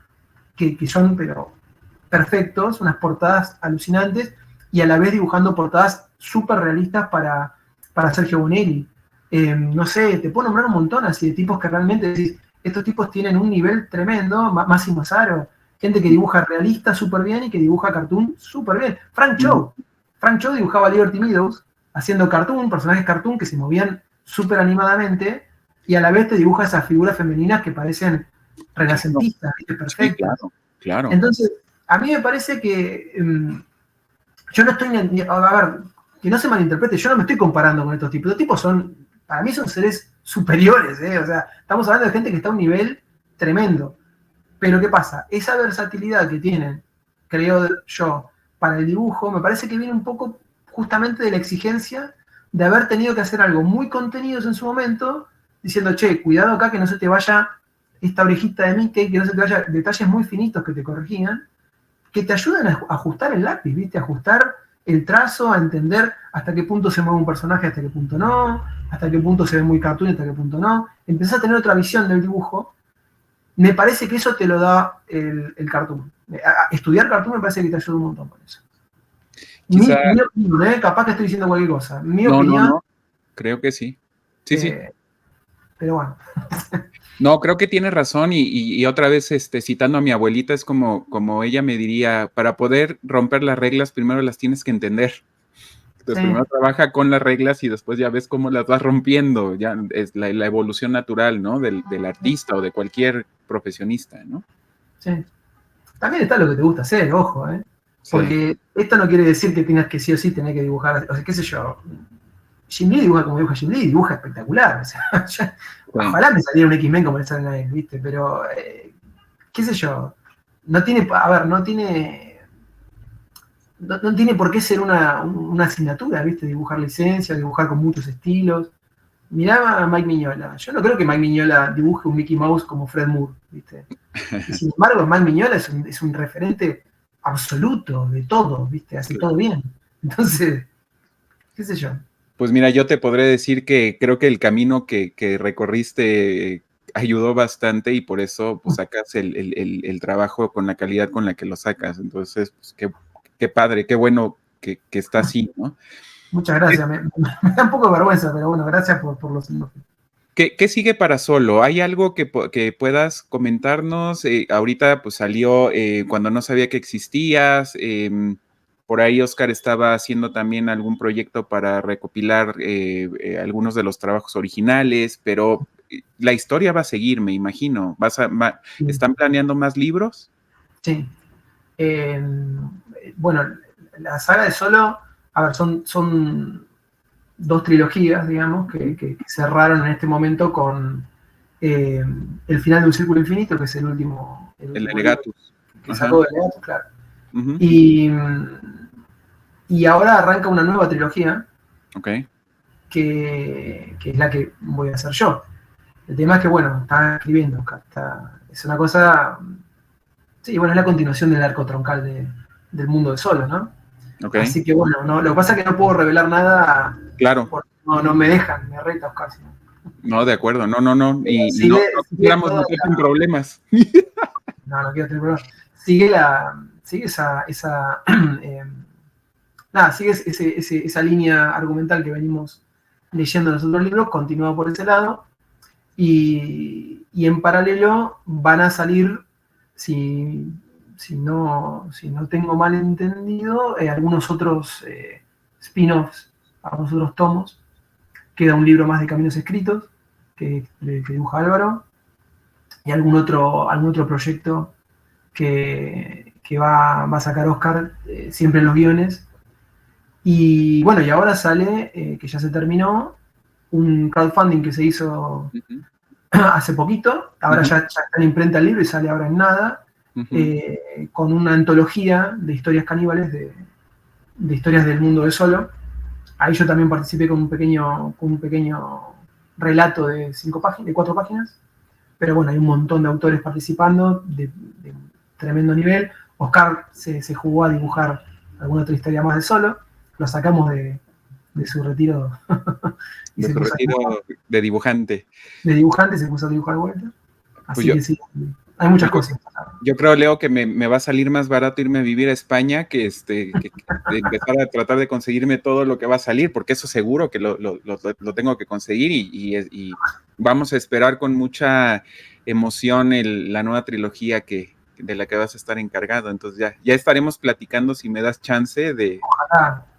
que son pero perfectos, unas portadas alucinantes, y a la vez dibujando portadas súper realistas para Sergio Bonelli. No sé, te puedo nombrar un montón así de tipos que realmente decís, estos tipos tienen un nivel tremendo. Massimo Saro, gente que dibuja realista súper bien y que dibuja cartoon súper bien. Frank Cho dibujaba Liberty Meadows haciendo cartoon, personajes cartoon que se movían súper animadamente, y a la vez te dibuja esas figuras femeninas que parecen renacentistas, ¿viste? Perfectas. Sí, claro. Entonces, a mí me parece que yo no estoy, a ver, que no se malinterprete, yo no me estoy comparando con estos tipos. Los tipos para mí son seres superiores, o sea, estamos hablando de gente que está a un nivel tremendo. Pero ¿qué pasa? Esa versatilidad que tienen, creo yo, para el dibujo, me parece que viene un poco justamente de la exigencia de haber tenido que hacer algo muy contenidos en su momento, diciendo, che, cuidado acá que no se te vaya esta orejita de Mickey, que no se te vaya detalles muy finitos que te corrijan, que te ayuden a ajustar el lápiz, ¿viste? A ajustar el trazo, a entender hasta qué punto se mueve un personaje, hasta qué punto no, hasta qué punto se ve muy cartoon, hasta qué punto no. Empezás a tener otra visión del dibujo. Me parece que eso te lo da el cartoon. Estudiar cartoon me parece que te ayuda un montón con eso. Quizá... Mi opinión, capaz que estoy diciendo cualquier cosa. Mi opinión. No, creo que sí. Sí. Pero bueno. No, creo que tienes razón y otra vez citando a mi abuelita, es como ella me diría, para poder romper las reglas, primero las tienes que entender. Entonces, primero trabaja con las reglas y después ya ves cómo las vas rompiendo. Ya es la evolución natural, ¿no? Del artista o de cualquier profesionista, ¿no? Sí. También está lo que te gusta hacer, ojo, ¿eh? Porque sí. Esto no quiere decir que tengas que sí o sí tener que dibujar, o sea, qué sé yo. Jim Lee dibuja como dibuja Jim Lee, dibuja espectacular. O sea, ojalá me saliera un X-Men como le salen a él, ¿viste? Pero, qué sé yo, no tiene por qué ser una asignatura, ¿viste? Dibujar licencia, dibujar con muchos estilos. Miraba a Mike Mignola. Yo no creo que Mike Mignola dibuje un Mickey Mouse como Fred Moore, ¿viste? Y sin embargo, Mike Mignola es un referente absoluto de todo, ¿viste? Hace todo bien. Entonces, qué sé yo. Pues mira, yo te podré decir que creo que el camino que recorriste ayudó bastante y por eso pues, sacas el trabajo con la calidad con la que lo sacas. Entonces, pues, qué padre, qué bueno que está así, ¿no? Muchas gracias. Me da un poco de vergüenza, pero bueno, gracias por los elogios. ¿Qué sigue para Solo? ¿Hay algo que puedas comentarnos? Ahorita pues salió cuando no sabía que existías. Por ahí Oscar estaba haciendo también algún proyecto para recopilar algunos de los trabajos originales, pero la historia va a seguir, me imagino. ¿Están planeando más libros? Sí. Bueno, la saga de Solo, a ver, son 2 trilogías, digamos, que cerraron en este momento con el final de Un Círculo Infinito, que es el último El Legatus. Que sacó de Legatus, claro. Uh-huh. Y ahora arranca una nueva trilogía, que es la que voy a hacer yo. El tema es que, bueno, está escribiendo, es una cosa... Sí, bueno, es la continuación del arco troncal del mundo de Solo, ¿no? Así que, bueno, lo que pasa es que no puedo revelar nada. Claro. Porque no me dejan, me reta Oscar. No, de acuerdo, no. Y no quisiéramos meterte en problemas. No quiero tener problemas. Sigue esa línea argumental que venimos leyendo en los otros libros, continúa por ese lado, y en paralelo van a salir, si no tengo mal entendido, algunos otros spin-offs, algunos otros tomos. Queda un libro más de Caminos Escritos, que dibuja Álvaro, y algún otro proyecto que va a sacar Oscar, siempre en los guiones. Y bueno, y ahora sale, que ya se terminó, un crowdfunding que se hizo hace poquito, ahora ya está en imprenta el libro y sale ahora en nada, con una antología de historias caníbales, de historias del mundo de Solo. Ahí yo también participé con un pequeño relato de 4 páginas, pero bueno, hay un montón de autores participando de tremendo nivel. Oscar se jugó a dibujar alguna otra historia más de Solo, lo sacamos de su retiro. Y de su retiro de dibujante. De dibujante se puso a dibujar de vuelta. Así pues que sí, hay muchas cosas. Yo creo, Leo, que me va a salir más barato irme a vivir a España que empezar a tratar de conseguirme todo lo que va a salir, porque eso seguro que lo tengo que conseguir y vamos a esperar con mucha emoción la nueva trilogía de la que vas a estar encargado. Entonces ya estaremos platicando si me das chance de...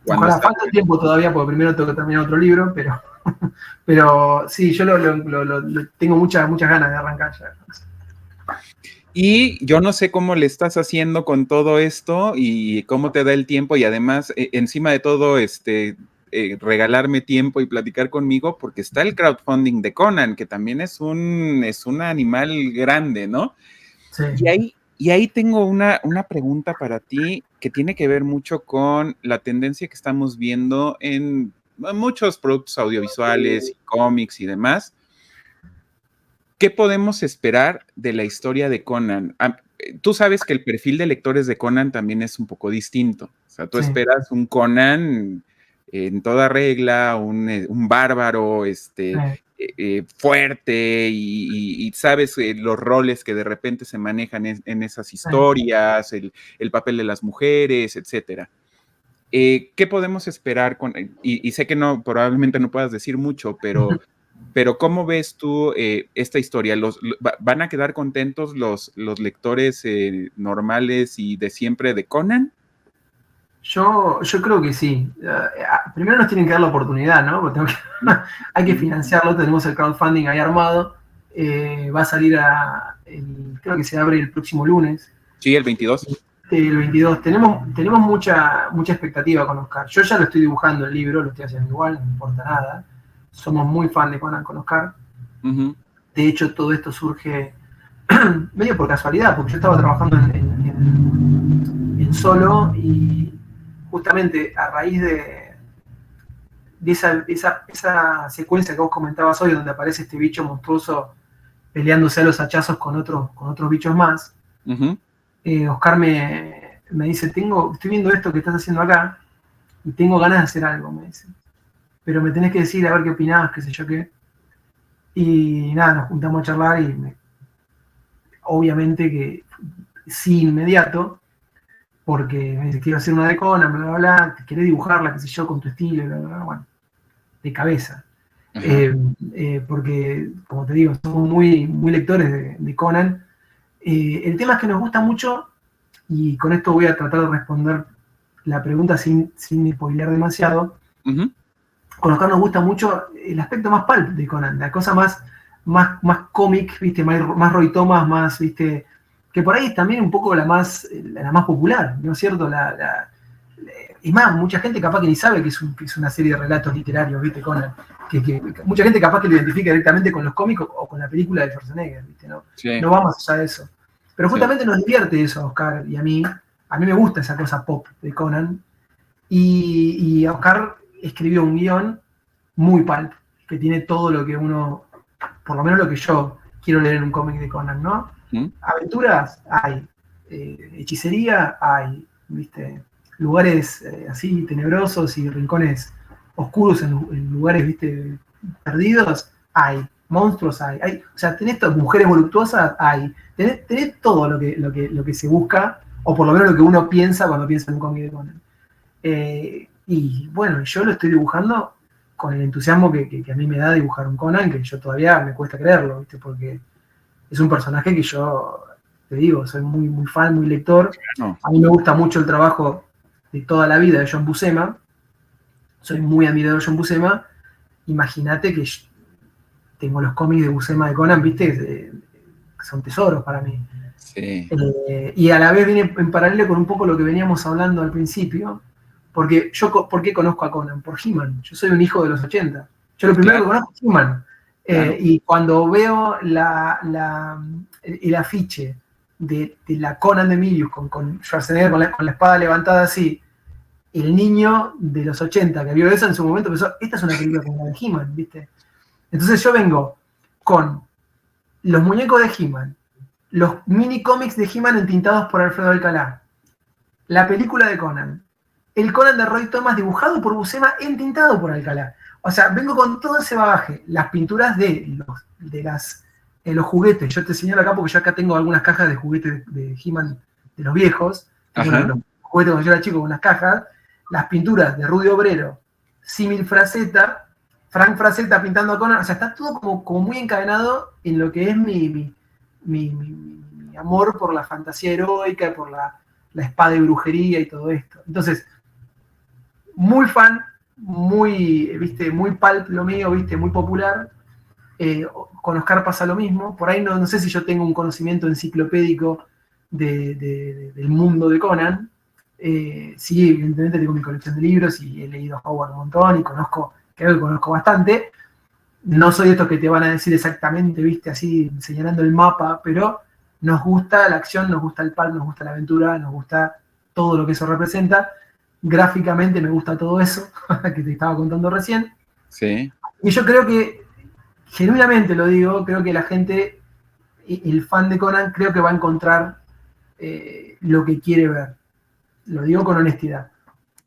Ojalá falta tiempo todavía, porque primero tengo que terminar otro libro, pero sí, yo tengo muchas ganas de arrancar ya. Y yo no sé cómo le estás haciendo con todo esto y cómo te da el tiempo y además, encima de todo, regalarme tiempo y platicar conmigo, porque está el crowdfunding de Conan, que también es un animal grande, ¿no? Sí. Y ahí tengo una pregunta para ti que tiene que ver mucho con la tendencia que estamos viendo en muchos productos audiovisuales, cómics y demás. ¿Qué podemos esperar de la historia de Conan? Tú sabes que el perfil de lectores de Conan también es un poco distinto. O sea, tú esperas un Conan en toda regla, un bárbaro, fuerte y sabes los roles que de repente se manejan en esas historias, el papel de las mujeres, etcétera. ¿Qué podemos esperar? Y sé que probablemente no puedas decir mucho, pero ¿cómo ves tú esta historia? ¿Van a quedar contentos los lectores normales y de siempre de Conan? Yo creo que sí. Primero nos tienen que dar la oportunidad, ¿no? Porque hay que financiarlo, tenemos el crowdfunding ahí armado. Va a salir creo que se abre el próximo lunes. Sí, el 22. El 22. Tenemos mucha expectativa con Oscar. Yo ya lo estoy dibujando el libro, lo estoy haciendo igual, no me importa nada. Somos muy fan de Conan con Oscar. De hecho, todo esto surge medio por casualidad, porque yo estaba trabajando en Solo y justamente a raíz de esa secuencia que vos comentabas hoy, donde aparece este bicho monstruoso peleándose a los hachazos con otros bichos más, Oscar me dice, estoy viendo esto que estás haciendo acá y tengo ganas de hacer algo, me dice. Pero me tenés que decir a ver qué opinás, qué sé yo qué. Y nada, nos juntamos a charlar y obviamente que sí inmediato, porque me dice, quiero hacer una de Conan, bla, bla, bla, querés dibujarla, qué sé yo, con tu estilo, bla, bla, bla, bueno, de cabeza. Porque, como te digo, somos muy, muy lectores de Conan. El tema es que nos gusta mucho, y con esto voy a tratar de responder la pregunta sin spoilear demasiado. Con Oscar nos gusta mucho el aspecto más pulp de Conan, la cosa más cómic, ¿viste? Más Roy Thomas, más, ¿viste? Que por ahí es también un poco la más popular, ¿no es cierto? Es más, mucha gente capaz que ni sabe que es una serie de relatos literarios, ¿viste? Conan. Que mucha gente capaz que lo identifica directamente con los cómics o con la película de Schwarzenegger, ¿viste? ¿No? Sí. No vamos allá de eso. Pero justamente nos divierte eso a Oscar y a mí. A mí me gusta esa cosa pop de Conan. Y Oscar escribió un guión muy pulp, que tiene todo lo que uno, por lo menos lo que yo quiero leer en un cómic de Conan, ¿no? Aventuras hay, hechicería hay, ¿viste? Lugares así tenebrosos y rincones oscuros en lugares, ¿viste? Perdidos hay, monstruos hay, o sea, tenés mujeres voluptuosas hay, tenés todo lo que se busca, o por lo menos lo que uno piensa cuando piensa en un cómic de Conan. Y bueno, yo lo estoy dibujando con el entusiasmo que a mí me da dibujar un Conan, que yo todavía me cuesta creerlo, ¿viste? Porque es un personaje que yo, te digo, soy muy, muy fan, muy lector. A mí me gusta mucho el trabajo de toda la vida de John Buscema. Soy muy admirador de John Buscema. Imagínate que tengo los cómics de Buscema de Conan, ¿viste? son tesoros para mí. Sí. Y a la vez viene en paralelo con un poco lo que veníamos hablando al principio, porque ¿por qué conozco a Conan? Por He-Man. Yo soy un hijo de los 80. Yo lo primero que conozco es He-Man. Claro. Y cuando veo el afiche de la Conan de Milius con Schwarzenegger con la espada levantada así, el niño de los 80 que vio eso en su momento pensó, esta es una película como la de He-Man, ¿viste? Entonces yo vengo con los muñecos de He-Man, los mini cómics de He-Man entintados por Alfredo Alcalá, la película de Conan, el Conan de Roy Thomas dibujado por Buscema entintado por Alcalá. O sea, vengo con todo ese bagaje, las pinturas de los juguetes. Yo te señalo acá porque yo acá tengo algunas cajas de juguetes de He-Man de los viejos. Bueno, los juguetes cuando yo era chico con unas cajas. Las pinturas de Rudy Obrero, Símil Fraceta, Frank Fraceta pintando a Conan. O sea, está todo como muy encadenado en lo que es mi amor por la fantasía heroica, por la espada y brujería y todo esto. Entonces, muy fan, muy pulp lo mío, ¿viste? Muy popular. Con Oscar pasa lo mismo. Por ahí no sé si yo tengo un conocimiento enciclopédico del mundo de Conan. Sí, evidentemente tengo mi colección de libros y he leído a Howard un montón y creo que conozco bastante. No soy de estos que te van a decir exactamente, ¿viste? Así señalando el mapa, pero nos gusta la acción, nos gusta el pulp, nos gusta la aventura, nos gusta todo lo que eso representa. Gráficamente me gusta todo eso que te estaba contando recién. Sí. Y yo creo que, genuinamente lo digo, creo que la gente, el fan de Conan, creo que va a encontrar lo que quiere ver. Lo digo con honestidad.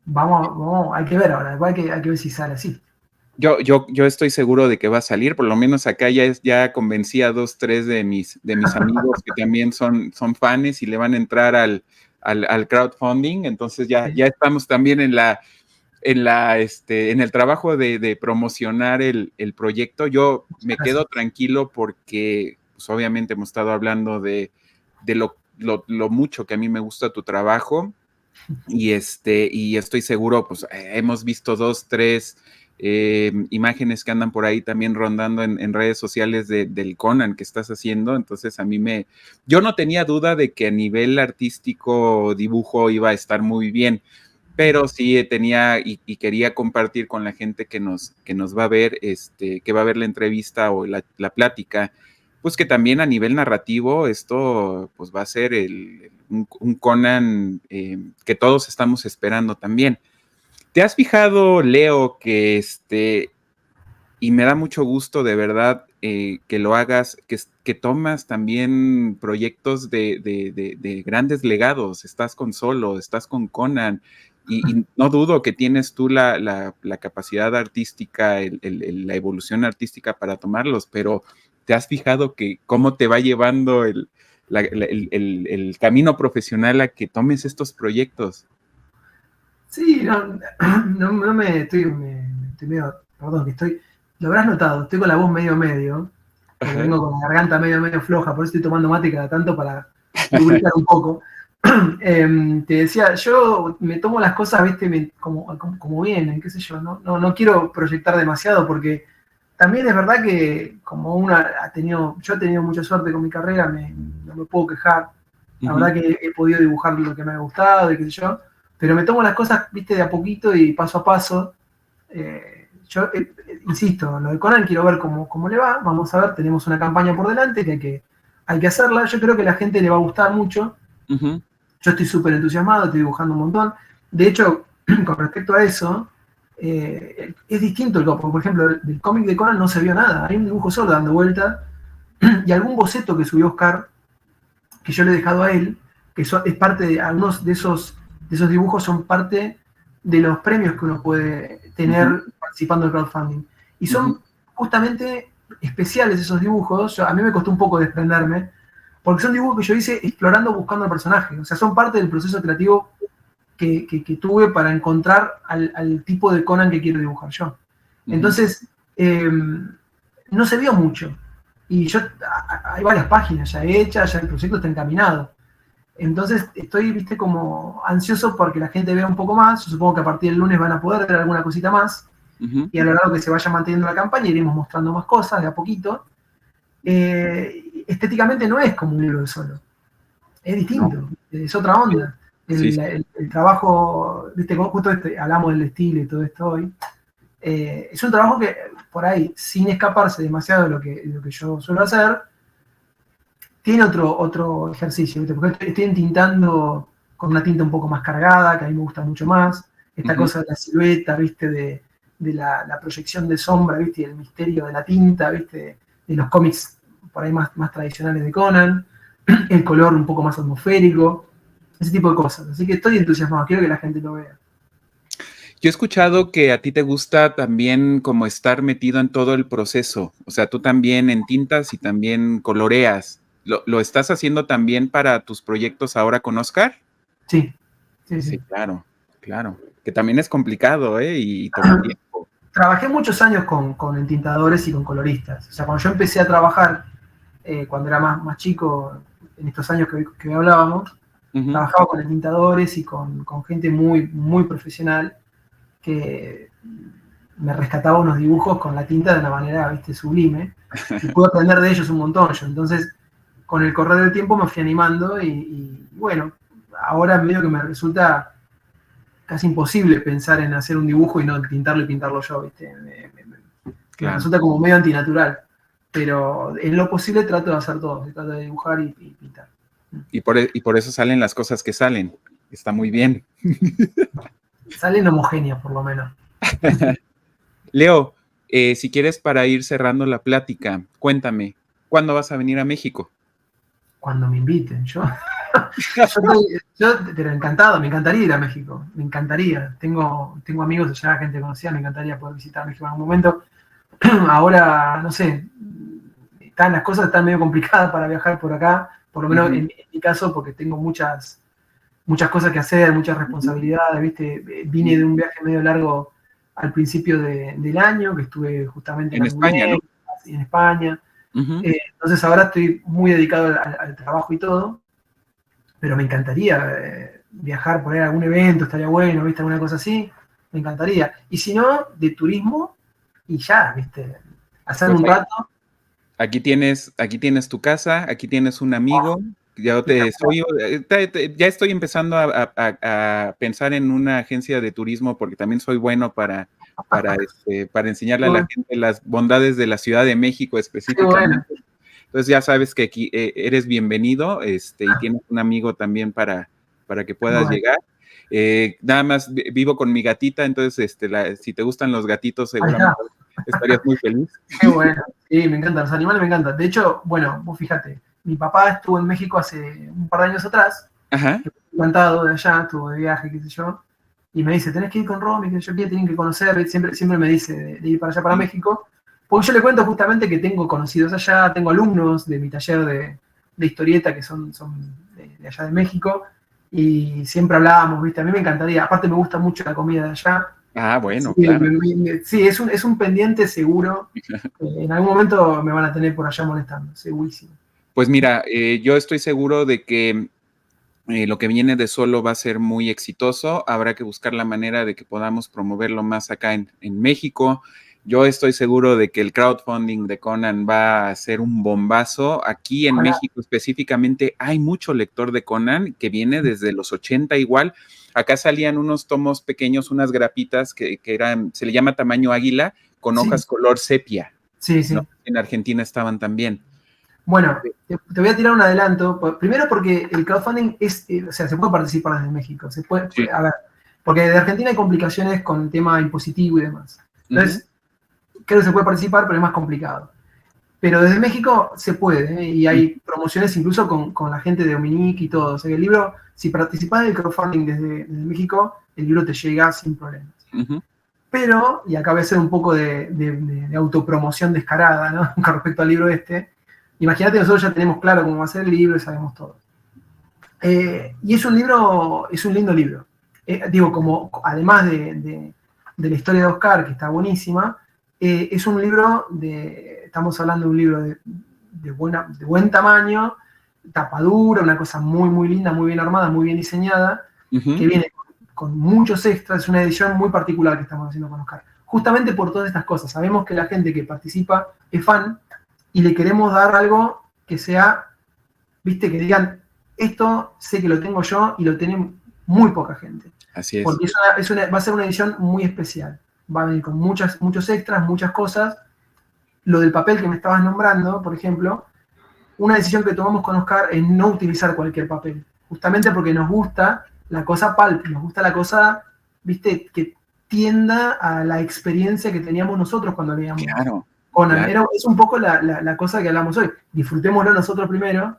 Vamos, hay que ver ahora, hay que ver si sale así. Yo estoy seguro de que va a salir, por lo menos acá ya convencí a 2, 3 de mis amigos que también son fans y le van a entrar al crowdfunding, entonces ya estamos también en el trabajo de promocionar el proyecto. Yo me quedo tranquilo porque pues, obviamente hemos estado hablando de lo mucho que a mí me gusta tu trabajo y estoy seguro, pues hemos visto 2, 3 imágenes que andan por ahí también rondando en redes sociales del Conan que estás haciendo, entonces yo no tenía duda de que a nivel artístico dibujo iba a estar muy bien, pero sí tenía y quería compartir con la gente que nos va a ver, que va a ver la entrevista o la plática, pues que también a nivel narrativo esto pues va a ser un Conan que todos estamos esperando también. ¿Te has fijado, Leo, que y me da mucho gusto de verdad que lo hagas, que tomas también proyectos de grandes legados? Estás con Solo, estás con Conan, y no dudo que tienes tú la capacidad artística, la evolución artística para tomarlos, pero ¿te has fijado que cómo te va llevando el camino profesional a que tomes estos proyectos? Sí, no me estoy medio, perdón, lo habrás notado, estoy con la voz medio, vengo con la garganta medio floja, por eso estoy tomando mate cada tanto para lubricar un poco. Te decía, yo me tomo las cosas, viste, como vienen, qué sé yo, no quiero proyectar demasiado porque también es verdad que como yo he tenido mucha suerte con mi carrera, no me puedo quejar, la verdad que he podido dibujar lo que me ha gustado y qué sé yo, pero me tomo las cosas, viste, de a poquito y paso a paso. Yo insisto, lo de Conan quiero ver cómo le va, vamos a ver, tenemos una campaña por delante que hay que hacerla, yo creo que a la gente le va a gustar mucho. Yo estoy súper entusiasmado, estoy dibujando un montón. De hecho, con respecto a eso, es distinto el por ejemplo, del cómic de Conan no se vio nada, hay un dibujo solo dando vuelta y algún boceto que subió Oscar, que yo le he dejado a él, que es parte de algunos de esos dibujos, son parte de los premios que uno puede tener participando del crowdfunding. Y son justamente especiales esos dibujos. A mí me costó un poco desprenderme, porque son dibujos que yo hice explorando, buscando al personaje. O sea, son parte del proceso creativo que tuve para encontrar al tipo de Conan que quiero dibujar yo. Entonces, no se vio mucho. Y hay varias páginas ya hechas, ya el proyecto está encaminado. Entonces estoy, viste, como ansioso porque la gente vea un poco más. Yo supongo que a partir del lunes van a poder ver alguna cosita más. Y a lo largo que se vaya manteniendo la campaña iremos mostrando más cosas de a poquito. estéticamente no es como un libro de Solo. Es distinto, es otra onda. El trabajo, viste, justo hablamos del estilo y todo esto hoy. Es un trabajo que, por ahí, sin escaparse demasiado de lo que yo suelo hacer, tiene otro ejercicio, ¿viste? Porque estoy entintando con una tinta un poco más cargada, que a mí me gusta mucho más. Esta cosa de la silueta, ¿viste? De la proyección de sombra, ¿viste? Y el misterio de la tinta, ¿viste? De los cómics por ahí más tradicionales de Conan. El color un poco más atmosférico. Ese tipo de cosas. Así que estoy entusiasmado, quiero que la gente lo vea. Yo he escuchado que a ti te gusta también como estar metido en todo el proceso. O sea, tú también entintas y también coloreas. ¿Lo estás haciendo también para tus proyectos ahora con Oscar? Sí. Sí, claro. Que también es complicado, ¿eh? Y toma tiempo. Trabajé muchos años con entintadores y con coloristas. O sea, cuando yo empecé a trabajar, cuando era más chico, en estos años que hablábamos, trabajaba con entintadores y con gente muy, muy profesional que me rescataba unos dibujos con la tinta de una manera, ¿viste? Sublime. Y pude aprender de ellos un montón. Entonces, con el correr del tiempo me fui animando y bueno, ahora medio que me resulta casi imposible pensar en hacer un dibujo y no tintarlo y pintarlo yo, ¿viste? Me resulta como medio antinatural, pero en lo posible trato de hacer todo, trato de dibujar y pintar. Y por eso salen las cosas que salen. Está muy bien. Salen homogéneas, por lo menos. Leo, si quieres, para ir cerrando la plática, cuéntame, ¿cuándo vas a venir a México? Cuando me inviten, yo pero encantado, me encantaría ir a México, me encantaría. Tengo amigos allá, gente conocida, me encantaría poder visitar México en algún momento. Ahora, no sé, las cosas están medio complicadas para viajar por acá, por lo menos en mi caso, porque tengo muchas cosas que hacer, muchas responsabilidades, ¿viste? Vine de un viaje medio largo al principio del año, que estuve justamente en España, ¿no? En España. Entonces ahora estoy muy dedicado al trabajo y todo, pero me encantaría viajar por ahí a algún evento, estaría bueno, ¿viste? Alguna cosa así, me encantaría. Y si no, de turismo y ya, ¿viste? Hacer pues un rato. Aquí tienes tu casa, aquí tienes un amigo. Ya estoy empezando a pensar en una agencia de turismo porque también soy bueno para enseñarle a la gente las bondades de la Ciudad de México específicamente. Bueno. Entonces ya sabes que aquí eres bienvenido y tienes un amigo también para que puedas llegar. Nada más vivo con mi gatita, entonces si te gustan los gatitos seguramente estarías muy feliz. Qué bueno, sí, me encantan, los animales me encantan. De hecho, bueno, vos fíjate, mi papá estuvo en México hace un par de años atrás, encantado de allá, estuvo de viaje, qué sé yo, y me dice, tenés que ir con Romy, que yo tienen que conocer, siempre me dice de ir para allá, para México, porque yo le cuento justamente que tengo conocidos allá, tengo alumnos de mi taller de historieta que son de allá de México, y siempre hablábamos, ¿viste? A mí me encantaría, aparte me gusta mucho la comida de allá. Ah, bueno, sí, claro. Sí, es un pendiente seguro. En algún momento me van a tener por allá molestando, segurísimo. Pues mira, yo estoy seguro de que lo que viene de Solo va a ser muy exitoso. Habrá que buscar la manera de que podamos promoverlo más acá en México. Yo estoy seguro de que el crowdfunding de Conan va a ser un bombazo. Aquí en México específicamente hay mucho lector de Conan que viene desde los 80 igual. Acá salían unos tomos pequeños, unas grapitas que eran, se le llama tamaño águila, con hojas color sepia. Sí, sí. ¿No? En Argentina estaban también. Bueno, te voy a tirar un adelanto. Primero porque el crowdfunding o sea, se puede participar desde México. Se puede, a ver, porque de Argentina hay complicaciones con el tema impositivo y demás. Entonces, creo que se puede participar, pero es más complicado. Pero desde México se puede, y hay promociones incluso con la gente de Dominique y todo. O sea que el libro, si participás del crowdfunding desde México, el libro te llega sin problemas. Pero, y acá voy a hacer un poco de autopromoción descarada, ¿no? Con respecto al libro imagínate, nosotros ya tenemos claro cómo va a ser el libro y sabemos todo. Y es un lindo libro. Digo, como además de la historia de Oscar, que está buenísima, es un libro estamos hablando de un libro de buen tamaño, tapadura, una cosa muy, muy linda, muy bien armada, muy bien diseñada, que viene con muchos extras, es una edición muy particular que estamos haciendo con Oscar. Justamente por todas estas cosas, sabemos que la gente que participa es fan y le queremos dar algo que sea, viste, que digan, esto sé que lo tengo yo y lo tiene muy poca gente. Así es. Porque va a ser una edición muy especial. Va a venir con muchos extras, muchas cosas. Lo del papel que me estabas nombrando, por ejemplo, una decisión que tomamos con Oscar es no utilizar cualquier papel. Justamente porque nos gusta la cosa pulp, nos gusta la cosa, viste, que tienda a la experiencia que teníamos nosotros cuando leíamos. Claro. Conan. Claro. Es un poco la cosa que hablamos hoy. Disfrutémoslo nosotros primero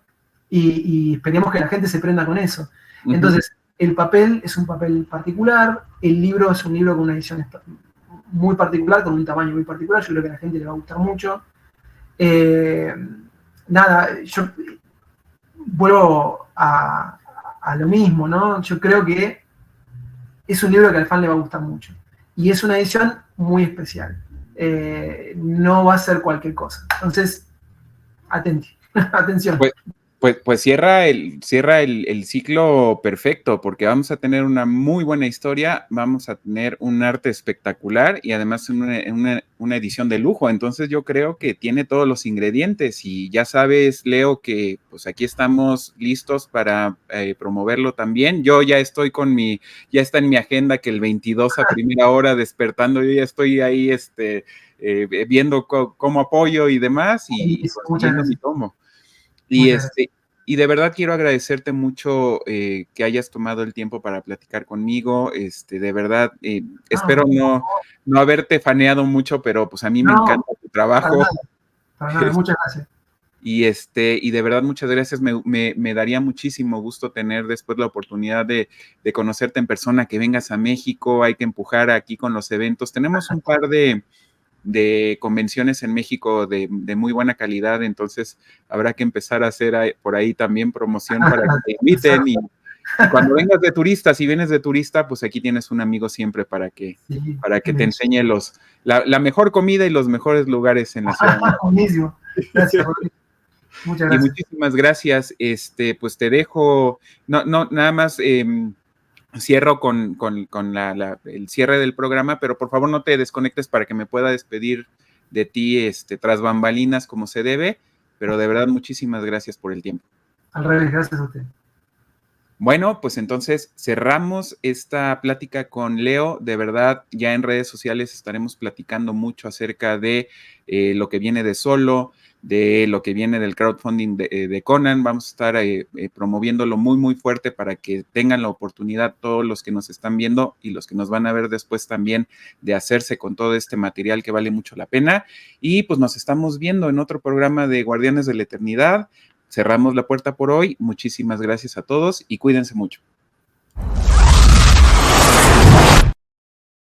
y esperemos que la gente se prenda con eso. Entonces, el papel es un papel particular, el libro es un libro con una edición muy particular, con un tamaño muy particular, yo creo que a la gente le va a gustar mucho. Nada, yo vuelvo a lo mismo, ¿no? Yo creo que es un libro que al fan le va a gustar mucho. Y es una edición muy especial. No va a ser cualquier cosa. Entonces, atención. Pues cierra el ciclo perfecto, porque vamos a tener una muy buena historia, vamos a tener un arte espectacular y además una edición de lujo. Entonces yo creo que tiene todos los ingredientes y ya sabes, Leo, que pues aquí estamos listos para promoverlo también. Yo ya estoy ya está en mi agenda que el 22 a primera hora despertando, yo ya estoy ahí viendo cómo apoyo y demás y consiguiendo mi tomo. Y de verdad quiero agradecerte mucho que hayas tomado el tiempo para platicar conmigo. De verdad, espero no haberte faneado mucho, pero pues a mí me encanta tu trabajo. Para nada, muchas gracias. Y de verdad, muchas gracias. Me daría muchísimo gusto tener después la oportunidad de conocerte en persona, que vengas a México. Hay que empujar aquí con los eventos. Tenemos un par de convenciones en México de muy buena calidad, entonces habrá que empezar a hacer por ahí también promoción para que te inviten y cuando vengas de turista, si vienes de turista, pues aquí tienes un amigo siempre para que te enseñe la mejor comida y los mejores lugares en la ciudad. Buenísimo. Gracias, Rodrigo. Muchas gracias. Y muchísimas gracias. Pues te dejo, nada más cierro con el cierre del programa, pero por favor no te desconectes para que me pueda despedir de ti tras bambalinas como se debe, pero de verdad muchísimas gracias por el tiempo. Al revés, gracias a usted. Bueno, pues entonces cerramos esta plática con Leo. De verdad, ya en redes sociales estaremos platicando mucho acerca de lo que viene de Solo, de lo que viene del crowdfunding de Conan. Vamos a estar promoviéndolo muy, muy fuerte para que tengan la oportunidad todos los que nos están viendo y los que nos van a ver después también de hacerse con todo este material que vale mucho la pena. Y pues nos estamos viendo en otro programa de Guardianes de la Eternidad. Cerramos la puerta por hoy. Muchísimas gracias a todos y cuídense mucho.